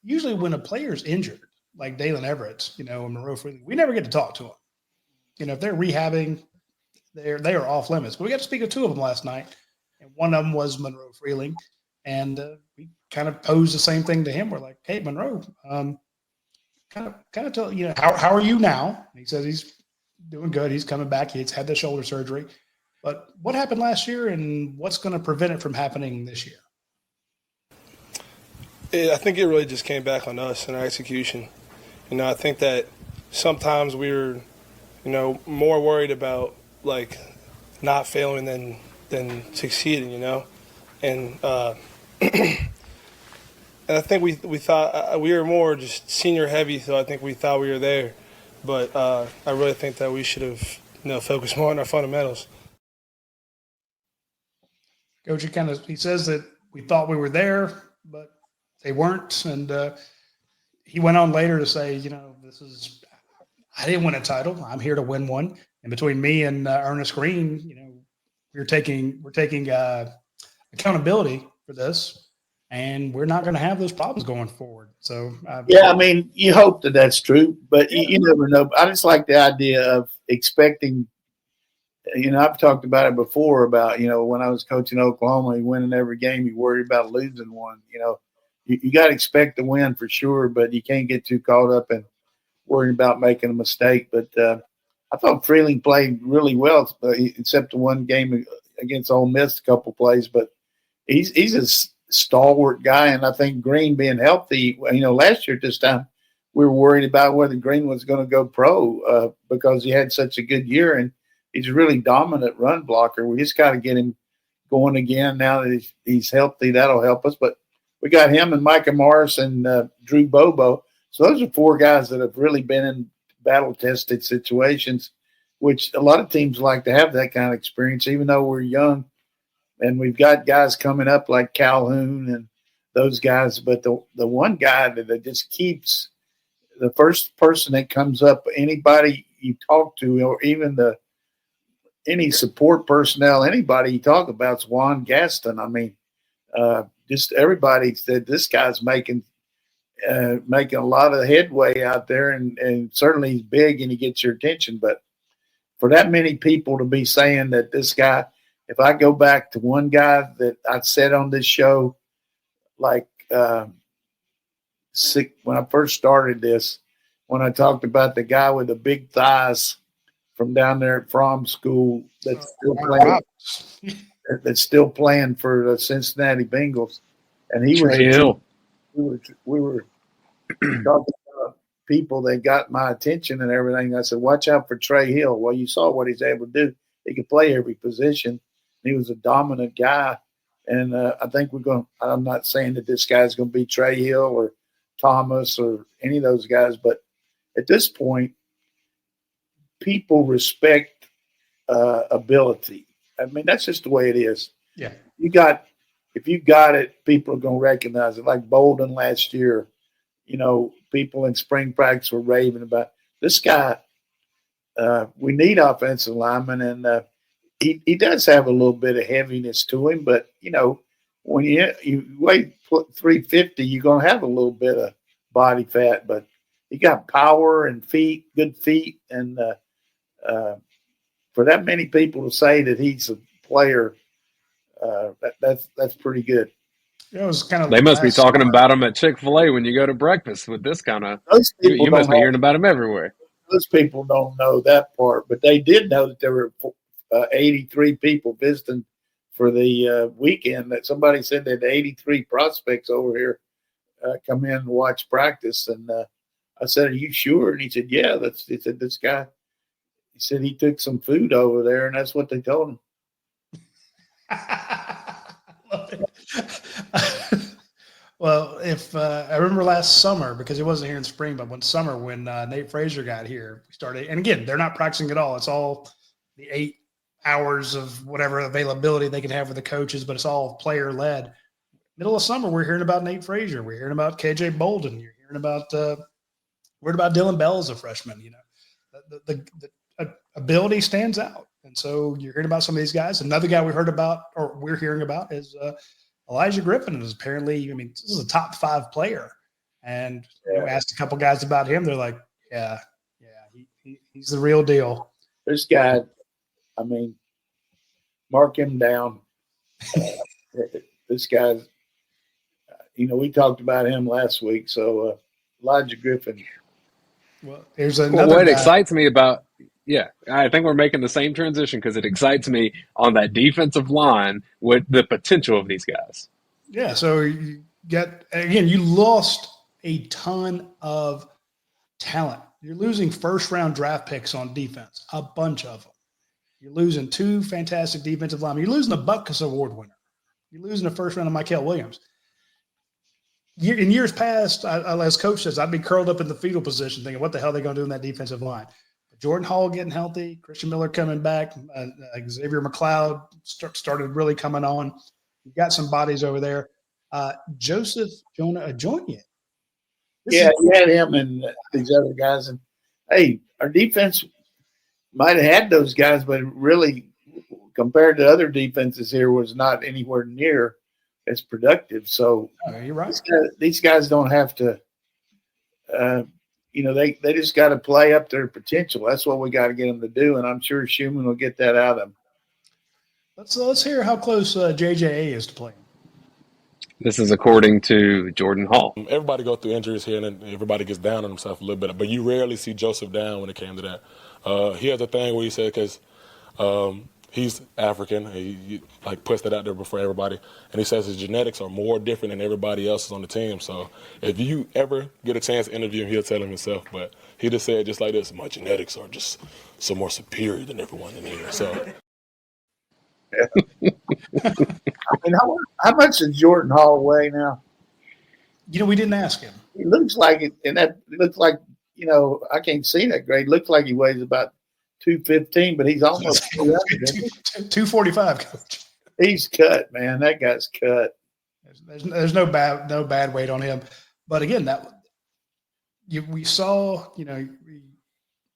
usually when a player's injured, like Dalen Everett, and Monroe Freeling, we never get to talk to them. If they're rehabbing, they are off limits. But we got to speak to 2 of them last night, and one of them was Monroe Freeling, and we kind of posed the same thing to him. We're like, hey, Monroe, kind of tell how are you now? He says he's doing good. He's coming back. He's had the shoulder surgery. But what happened last year, and what's going to prevent it from happening this year? I think it really just came back on us and our execution. I think that sometimes we were, more worried about like not failing than succeeding, and and I think we thought we were more just senior heavy, so I think we thought we were there, but I really think that we should have focused more on our fundamentals. Coach, he says that we thought we were there, but they weren't. And he went on later to say, I didn't win a title. I'm here to win one. And between me and Ernest Green, we're taking accountability for this, and we're not going to have those problems going forward. So, yeah, I mean, you hope that that's true, but you never know. I just like the idea of expecting. I've talked about it before about, when I was coaching Oklahoma, you winning every game, you worry about losing one. You got to expect to win for sure, but you can't get too caught up in worrying about making a mistake. But I thought Freeling played really well, except the one game against Ole Miss, a couple plays. But he's a stalwart guy, and I think Green being healthy, last year at this time, we were worried about whether Green was going to go pro because he had such a good year, and he's a really dominant run blocker. We just got to get him going again now that he's healthy. That'll help us. But we got him and Micah Morris and Drew Bobo. So those are four guys that have really been in battle-tested situations, which a lot of teams like to have that kind of experience, even though we're young. And we've got guys coming up like Calhoun and those guys. But the one guy that just keeps the first person that comes up, anybody you talk to, or even any support personnel, anybody you talk about, is Juan Gaston. I mean, just everybody said this guy's making a lot of headway out there, and certainly he's big and he gets your attention. But for that many people to be saying that this guy, if I go back to one guy that I said on this show, like when I first started this, when I talked about the guy with the big thighs from down there at Fromm School that's still playing for the Cincinnati Bengals, and he Trey Hill. We were talking about people that got my attention and everything. I said, watch out for Trey Hill. Well, you saw what he's able to do. He could play every position. He was a dominant guy, and I think I'm not saying that this guy's going to be Trey Hill or Thomas or any of those guys, but at this point, people respect ability. I mean, that's just the way it is. Yeah. If you got it, people are going to recognize it. Like Bolden last year, people in spring practice were raving about this guy. We need offensive linemen, and he does have a little bit of heaviness to him. But when you weigh 350, you're going to have a little bit of body fat. But he got power and good feet, and for that many people to say that he's a player, that's pretty good. It was kind of. They must be talking about him at Chick-fil-A when you go to breakfast with this kind of. You must be hearing about him everywhere. Those people don't know that part, but they did know that there were 83 people visiting for the weekend. That somebody said that 83 prospects over here come in and watch practice, and I said, "Are you sure?" And he said, "Yeah." He said, "This guy." He said he took some food over there, and that's what they told him. Love it. Well, if I remember last summer, because he wasn't here in spring, but when Nate Frazier got here, we started. And again, they're not practicing at all. It's all the 8 hours of whatever availability they can have with the coaches, but it's all player led. Middle of summer, we're hearing about Nate Frazier. We're hearing about KJ Bolden. You're hearing about Dylan Bell as a freshman. The ability stands out. And so you're hearing about some of these guys. Another guy we're hearing about is Elijah Griffin. Is apparently, this is a top 5 player. And asked a couple guys about him. They're like, he's the real deal. This guy, mark him down. This guy, we talked about him last week. So Elijah Griffin, Well, there's another what guy. excites me about I think we're making the same transition because it excites me on that defensive line with the potential of these guys. Yeah, so you you lost a ton of talent. You're losing first-round draft picks on defense, a bunch of them. You're losing 2 fantastic defensive linemen. You're losing a Butkus Award winner. You're losing the first round of Michael Williams. In years past, as coach says, I'd be curled up in the fetal position thinking, what the hell are they going to do in that defensive line? But Jordan Hall getting healthy, Christian Miller coming back, Xavier McLeod started really coming on. You've got some bodies over there. Joseph Jonah Ajonia. Yeah, you had him and these other guys. And, hey, our defense might have had those guys, but really, compared to other defenses here, was not anywhere near as productive. So you're right. These guys don't have to they just got to play up their potential. That's what we got to get them to do, and I'm sure Schumann will get that out of them. Let's hear how close JJA is to playing. This is according to Jordan Hall. Everybody go through injuries here, and then everybody gets down on himself a little bit. But you rarely see Joseph down when it came to that. He has a thing where he said, because he's African, he like puts that out there before everybody, and he says his genetics are more different than everybody else's on the team. So if you ever get a chance to interview him, he'll tell him himself. But he just said just like this: my genetics are just so more superior than everyone in here. So. Yeah. I mean, how much does Jordan Hall weigh now? We didn't ask him. He looks like it, and that looks like I can't see that great. Looks like he weighs about 215, but he's almost 245, coach. He's cut, man. That guy's cut. There's no bad weight on him. But again, we saw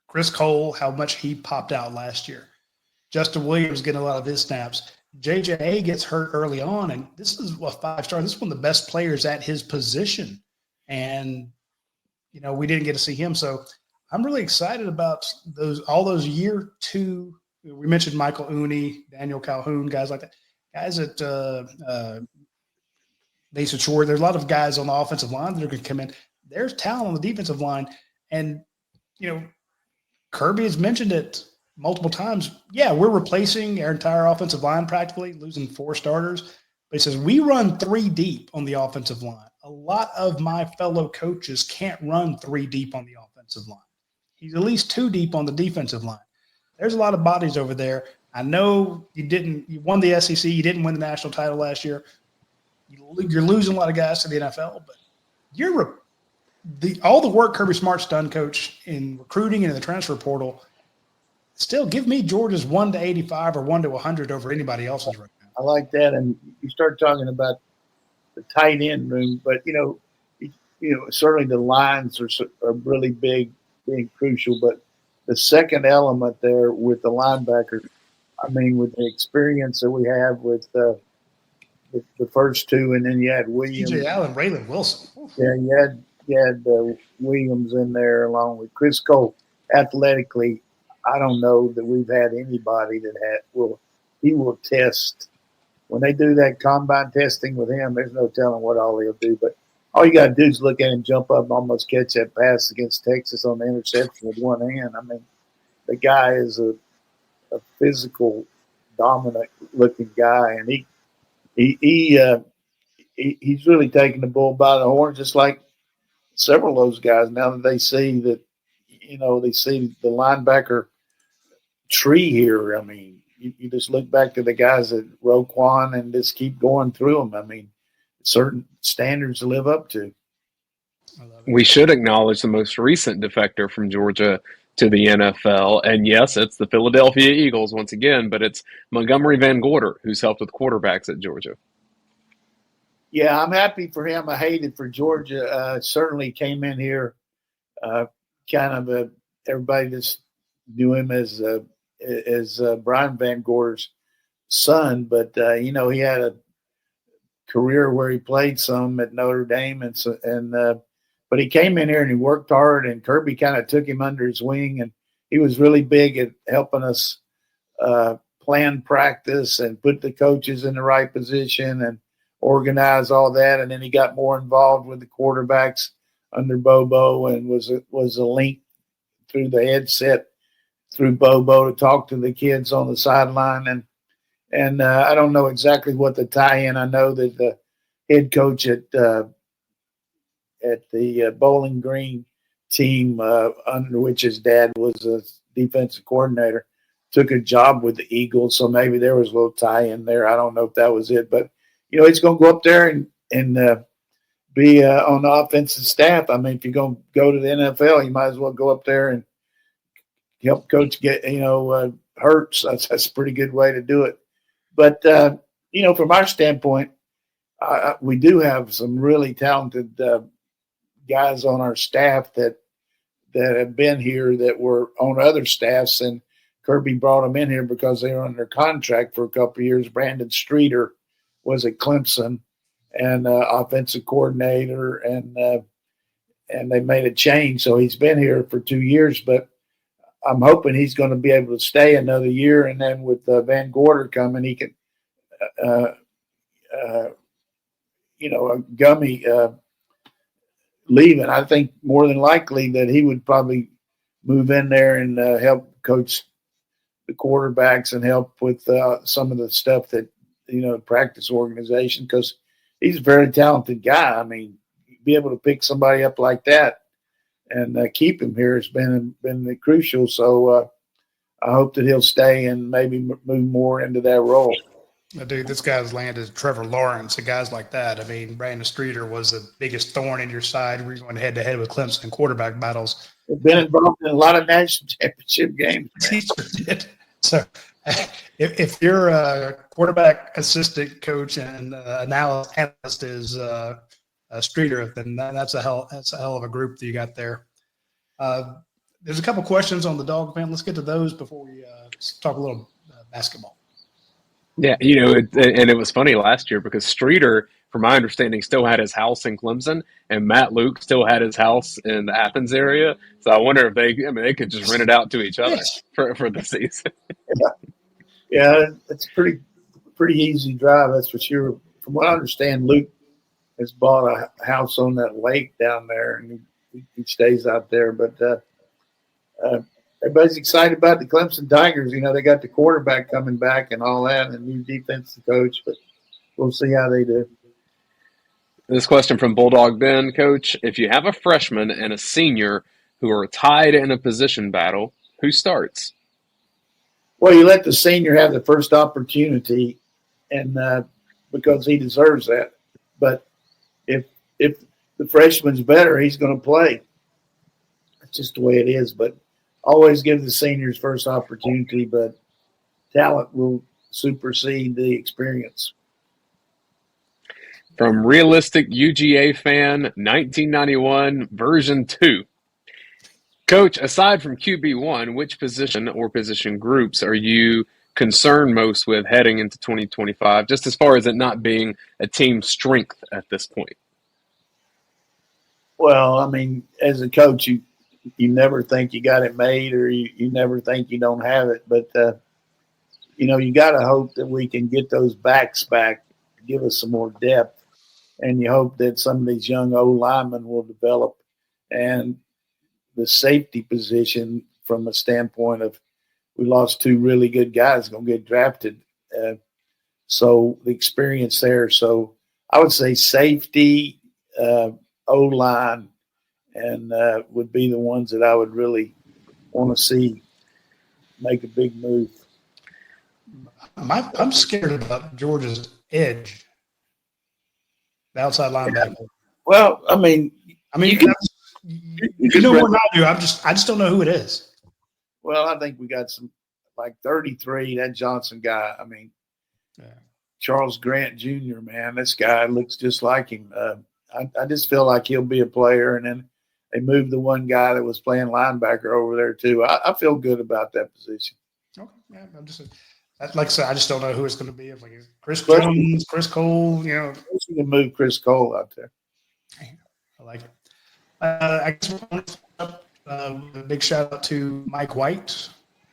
Chris Cole, how much he popped out last year. Justin Williams getting a lot of his snaps. JJA gets hurt early on, and this is a 5-star. This is one of the best players at his position. And, we didn't get to see him. So I'm really excited about all those year 2. We mentioned Michael Uni, Daniel Calhoun, guys like that. Guys at Mason Shore. There's a lot of guys on the offensive line that are going to come in. There's talent on the defensive line. And, Kirby has mentioned it multiple times. Yeah, we're replacing our entire offensive line practically, losing 4 starters. But he says, we run 3 deep on the offensive line. A lot of my fellow coaches can't run 3 deep on the offensive line. He's at least 2 deep on the defensive line. There's a lot of bodies over there. I know you won the SEC. You didn't win the national title last year. You're losing a lot of guys to the NFL, but all the work Kirby Smart's done, Coach, in recruiting and in the transfer portal, still give me Georgia's 1 to 85 or 1 to 100 over anybody else's right now. I like that. And you start talking about the tight end room, but certainly the lines are really big, being crucial. But the second element there with the linebackers, I mean, with the experience that we have with the first 2, and then you had Williams, TJ Allen, Raylan Wilson. Yeah, you had Williams in there along with Chris Cole. Athletically, I don't know that we've had anybody that he will test. When they do that combine testing with him, there's no telling what all he'll do. But all you got to do is look at him jump up and almost catch that pass against Texas on the interception with one hand. I mean, the guy is a physical, dominant-looking guy, and he's really taking the bull by the horn, just like several of those guys. Now that they see that, they see the linebacker tree here. I mean, you just look back to the guys at Roquan and just keep going through them. I mean, certain standards to live up to. We should acknowledge the most recent defector from Georgia to the NFL. And yes, it's the Philadelphia Eagles once again, but it's Montgomery Van Gorder, who's helped with quarterbacks at Georgia. Yeah, I'm happy for him. I hate it for Georgia. Certainly came in here everybody just knew him as Brian Van Gorder's son, but he had a career where he played some at Notre Dame, but he came in here and he worked hard, and Kirby kind of took him under his wing, and he was really big at helping us plan practice and put the coaches in the right position and organize all that. And then he got more involved with the quarterbacks under Bobo and was a link through the headset through Bobo to talk to the kids on the sideline. And I don't know exactly what the tie-in. I know that the head coach at the Bowling Green team, under which his dad was a defensive coordinator, took a job with the Eagles. So maybe there was a little tie-in there. I don't know if that was it. But, he's going to go up there and be on the offensive staff. I mean, if you're going to go to the NFL, you might as well go up there and help coach get, Hurts. That's a pretty good way to do it. But, from our standpoint, we do have some really talented guys on our staff that have been here that were on other staffs, and Kirby brought them in here because they were under contract for a couple of years. Brandon Streeter was at Clemson and offensive coordinator, and they made a change. So he's been here for 2 years, but I'm hoping he's going to be able to stay another year. And then with Van Gorder coming, he can, Gummy leaving, I think more than likely that he would probably move in there and help coach the quarterbacks and help with some of the stuff that, practice organization, because he's a very talented guy. I mean, be able to pick somebody up like that and keep him here has been crucial. So I hope that he'll stay and maybe move more into that role. Dude, this guy's landed Trevor Lawrence and guys like that. I mean, Brandon Streeter was the biggest thorn in your side. We're going head-to-head with Clemson in quarterback battles. He's been involved in a lot of national championship games. He sure did. So if you're a quarterback assistant coach and analyst is Streeter, then that's a hell of a group that you got there. There's a couple questions on the dog fan. Let's get to those before we talk a little basketball. Yeah, and it was funny last year because Streeter, from my understanding, still had his house in Clemson, and Matt Luke still had his house in the Athens area. So I wonder if they could just rent it out to each other for the season. Yeah, it's pretty easy drive, that's for sure. From what I understand, Luke has bought a house on that lake down there, and he stays out there. But everybody's excited about the Clemson Tigers. They got the quarterback coming back and all that, and new defensive coach, but we'll see how they do. This question from Bulldog Ben, Coach. If you have a freshman and a senior who are tied in a position battle, who starts? Well, you let the senior have the first opportunity, and because he deserves that. But if the freshman's better, he's going to play. That's just the way it is. But always give the seniors first opportunity, but talent will supersede the experience. From Realistic UGA Fan, 1991, version 2. Coach, aside from QB1, which position or position groups are you concerned most with heading into 2025, just as far as it not being a team strength at this point? Well, I mean, as a coach, you never think you got it made, or you never think you don't have it. But, you got to hope that we can get those backs back, give us some more depth. And you hope that some of these young old linemen will develop. And the safety position, from a standpoint of we lost two really good guys going to get drafted. So the experience there. So I would say safety, O-line, and would be the ones that I would really want to see make a big move. I'm scared about Georgia's edge, the outside linebacker. Well, I mean, you know more than I do. I just don't know who it is. Well, I think we got some like 33. That Johnson guy. I mean, Charles Grant Jr. Man, this guy looks just like him. I just feel like he'll be a player. And then they moved the one guy that was playing linebacker over there too. I feel good about that position. Okay, yeah, I'm just like I said, I just don't know who it's going to be. It's like Chris Jones, Chris Cole. We can move Chris Cole out there. I like it. I guess a big shout out to Mike White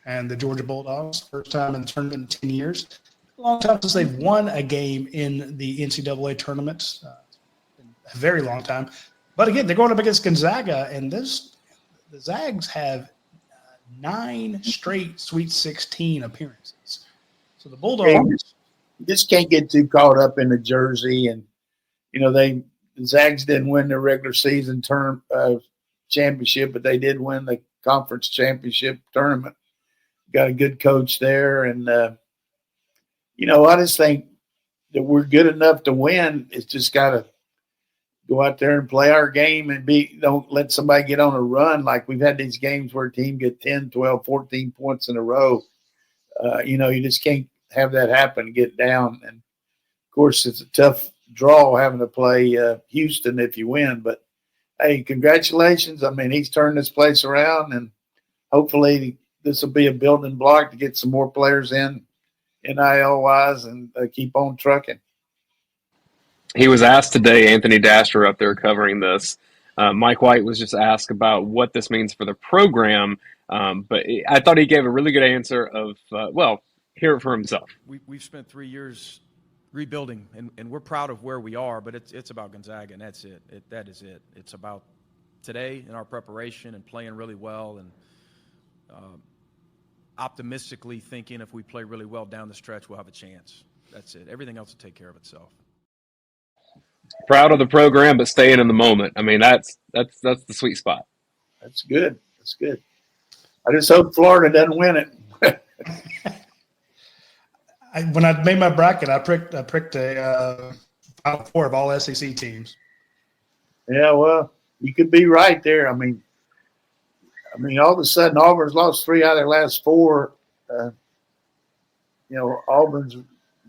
and the Georgia Bulldogs. First time in the tournament in 10 years. A long time since they've won a game in the NCAA tournament. A very long time. But again, they're going up against Gonzaga, and the Zags have 9 straight Sweet 16 appearances. So the Bulldogs just can't get too caught up in the jersey. And, the Zags didn't win the regular season championship, but they did win the conference championship tournament. Got a good coach there. And, I just think that we're good enough to win. It's just got to go out there and play our game and don't let somebody get on a run. Like we've had these games where a team get 10, 12, 14 points in a row. You just can't have that happen, get down. And, of course, it's a tough draw having to play Houston if you win. But, hey, congratulations. I mean, he's turned this place around, and hopefully this will be a building block to get some more players in NIL-wise and keep on trucking. He was asked today, Anthony Dasher up there covering this. Mike White was just asked about what this means for the program, but I thought he gave a really good answer of, hear it for himself. We've spent 3 years rebuilding, and we're proud of where we are, but it's about Gonzaga, and that's it. That is it. It's about today and our preparation and playing really well and optimistically thinking if we play really well down the stretch, we'll have a chance. That's it. Everything else will take care of itself. Proud of the program, but staying in the moment. I mean, that's the sweet spot. That's good. That's good. I just hope Florida doesn't win it. When I made my bracket, I pricked a Final Four of all SEC teams. Yeah, well, you could be right there. I mean, all of a sudden, Auburn's lost 3 out of their last 4. Auburn's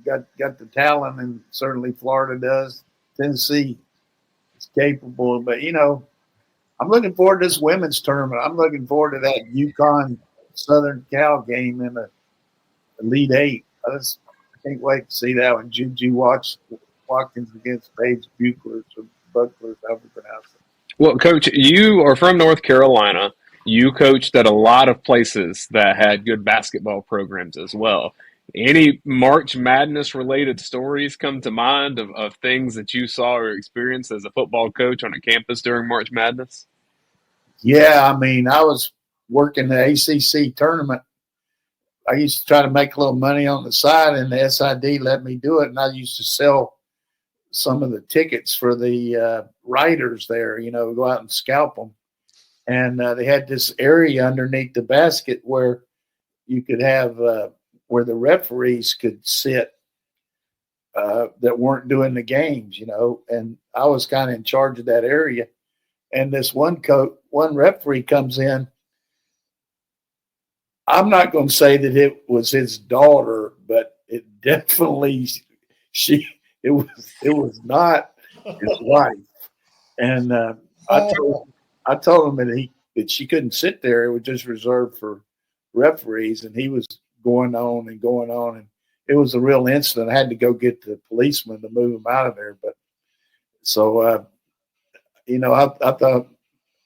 got the talent, and certainly Florida does. Tennessee is capable, but I'm looking forward to this women's tournament. I'm looking forward to that UConn Southern Cal game in the Elite 8. I can't wait to see that one. Juju Watkins against Paige Buchler or Buckler, however you pronounce it. Well, Coach, you are from North Carolina. You coached at a lot of places that had good basketball programs as well. Any March Madness related stories come to mind of things that you saw or experienced as a football coach on a campus during March Madness? Yeah, I was working the ACC tournament. I used to try to make a little money on the side, and the SID let me do it. And I used to sell some of the tickets for the writers there, go out and scalp them. And they had this area underneath the basket where you could have where the referees could sit that weren't doing the games, and I was kind of in charge of that area. And this one referee comes in. I'm not going to say that it was his daughter, but it definitely it was not his wife. And I told him that she couldn't sit there. It was just reserved for referees, and he was going on, and it was a real incident. I had to go get the policeman to move him out of there. But so, I thought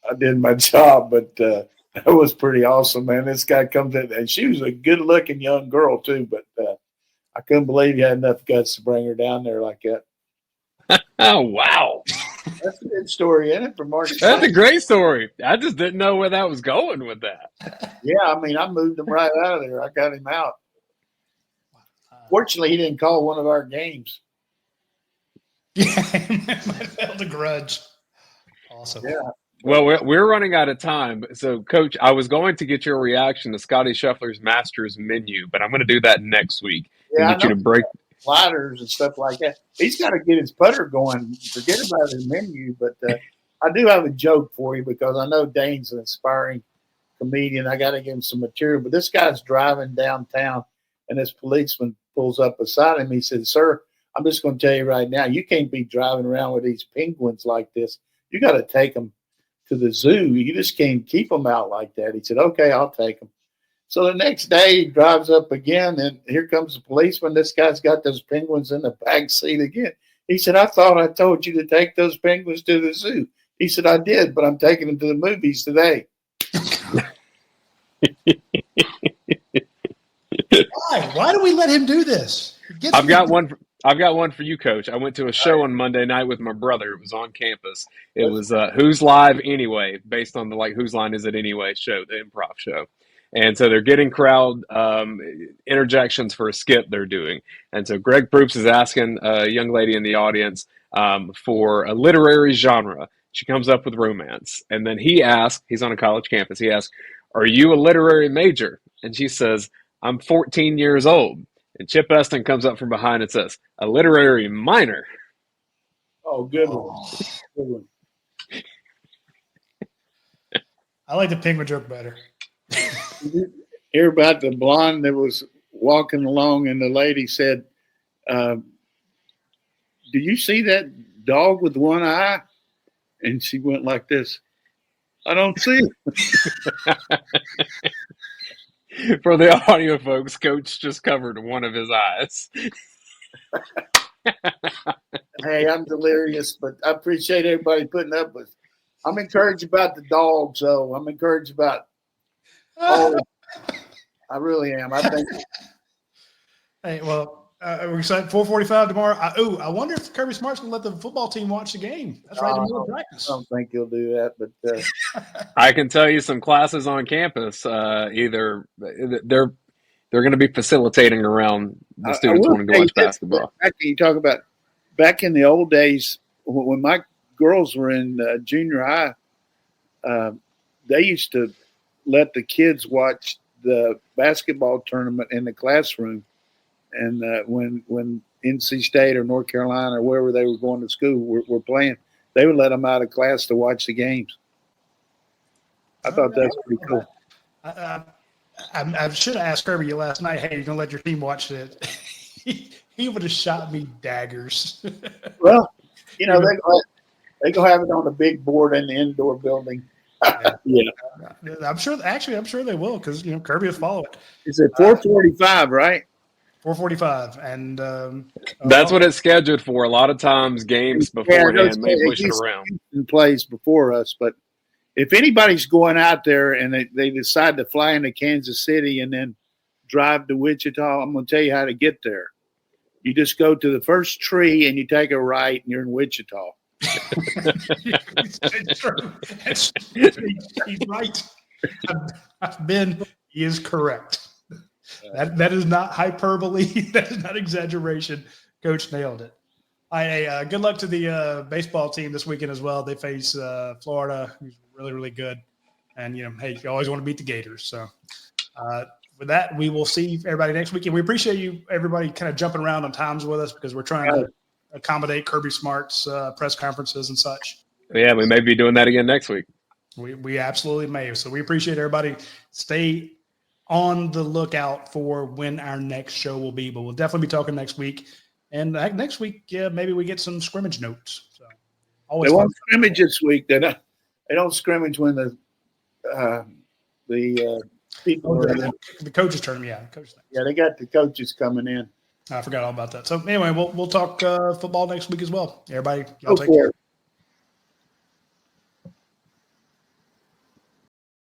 I did my job, but that was pretty awesome, man. This guy comes in, and she was a good-looking young girl too, but I couldn't believe you had enough guts to bring her down there like that. Oh, wow. That's a good story, isn't it, for March? That's a great story. I just didn't know where that was going with that. Yeah, I moved him right out of there. I got him out. Fortunately, he didn't call one of our games. Yeah, he might have held a grudge. Awesome. Yeah. Well, we're running out of time. So, Coach, I was going to get your reaction to Scotty Scheffler's Masters menu, but I'm going to do that next week. Yeah, and get you to break sliders and stuff like that. He's got to get his putter going. Forget about his menu, but I do have a joke for you because I know Dayne's an inspiring comedian. I got to give him some material. But this guy's driving downtown, and this policeman pulls up beside him. He says, "Sir, I'm just going to tell you right now, you can't be driving around with these penguins like this. You got to take them to the zoo. You just can't keep them out like that." He said, "Okay, I'll take them." So the next day he drives up again, and here comes the policeman. This guy's got those penguins in the back seat again. He said, "I thought I told you to take those penguins to the zoo." He said, "I did, but I'm taking them to the movies today." Why do we let him do this? I've got one for you, Coach. I went to a show on Monday night with my brother. It was on campus. It was Who's Live Anyway, based on the Whose Line Is It Anyway show, the improv show. And so they're getting crowd interjections for a skit they're doing. And so Greg Proops is asking a young lady in the audience for a literary genre. She comes up with romance. And then he asks, he's on a college campus, he asks, "Are you a literary major?" And she says, "I'm 14 years old." And Chip Eston comes up from behind and says, "A literary minor." Oh, good one. Good one. I like the penguin joke better. Hear about the blonde that was walking along and the lady said, "Do you see that dog with one eye?" And she went like this, "I don't see it." For the audio folks, Coach just covered one of his eyes. Hey, I'm delirious, but I appreciate everybody putting up with. I'm encouraged about the dogs, though. I'm encouraged about all. I really am. I think. Hey, well, we're excited. 4:45 tomorrow. I wonder if Kirby Smart's going to let the football team watch the game. That's right in the middle of practice. I don't think he'll do that, but I can tell you some classes on campus. Either they're going to be facilitating around the students wanting to watch basketball. You talk about back in the old days when my girls were in junior high. They used to let the kids watch the basketball tournament in the classroom, and when NC State or North Carolina or wherever they were going to school were playing, they would let them out of class to watch the games. I thought that's pretty cool. I should have asked Kirby last night, "Hey, you gonna let your team watch it?" He would have shot me daggers. Well, they go have it on a big board in the indoor building. Yeah, I'm sure they will because Kirby will follow it. It's at 4:45, right? 4:45, and that's what it's scheduled for. A lot of times, games beforehand may push it around. Houston plays before us, but if anybody's going out there and they decide to fly into Kansas City and then drive to Wichita, I'm going to tell you how to get there. You just go to the first tree and you take a right, and you're in Wichita. It's true. He's right. I've been. He is correct. That is not hyperbole. That is not exaggeration. Coach nailed it. Good luck to the baseball team this weekend as well. They face Florida, who's really, really good. And, hey, you always want to beat the Gators. So with that, we will see everybody next weekend. We appreciate everybody kind of jumping around on times with us because we're trying to accommodate Kirby Smart's press conferences and such. Yeah, we may be doing that again next week. We absolutely may. So we appreciate everybody. Stay on the lookout for when our next show will be, but we'll definitely be talking next week. And next week, maybe we get some scrimmage notes. So they won't scrimmage this week. They don't scrimmage when the people the coaches tournament. Yeah, they got the coaches coming in. I forgot all about that. So anyway, we'll talk football next week as well. Everybody, y'all take care.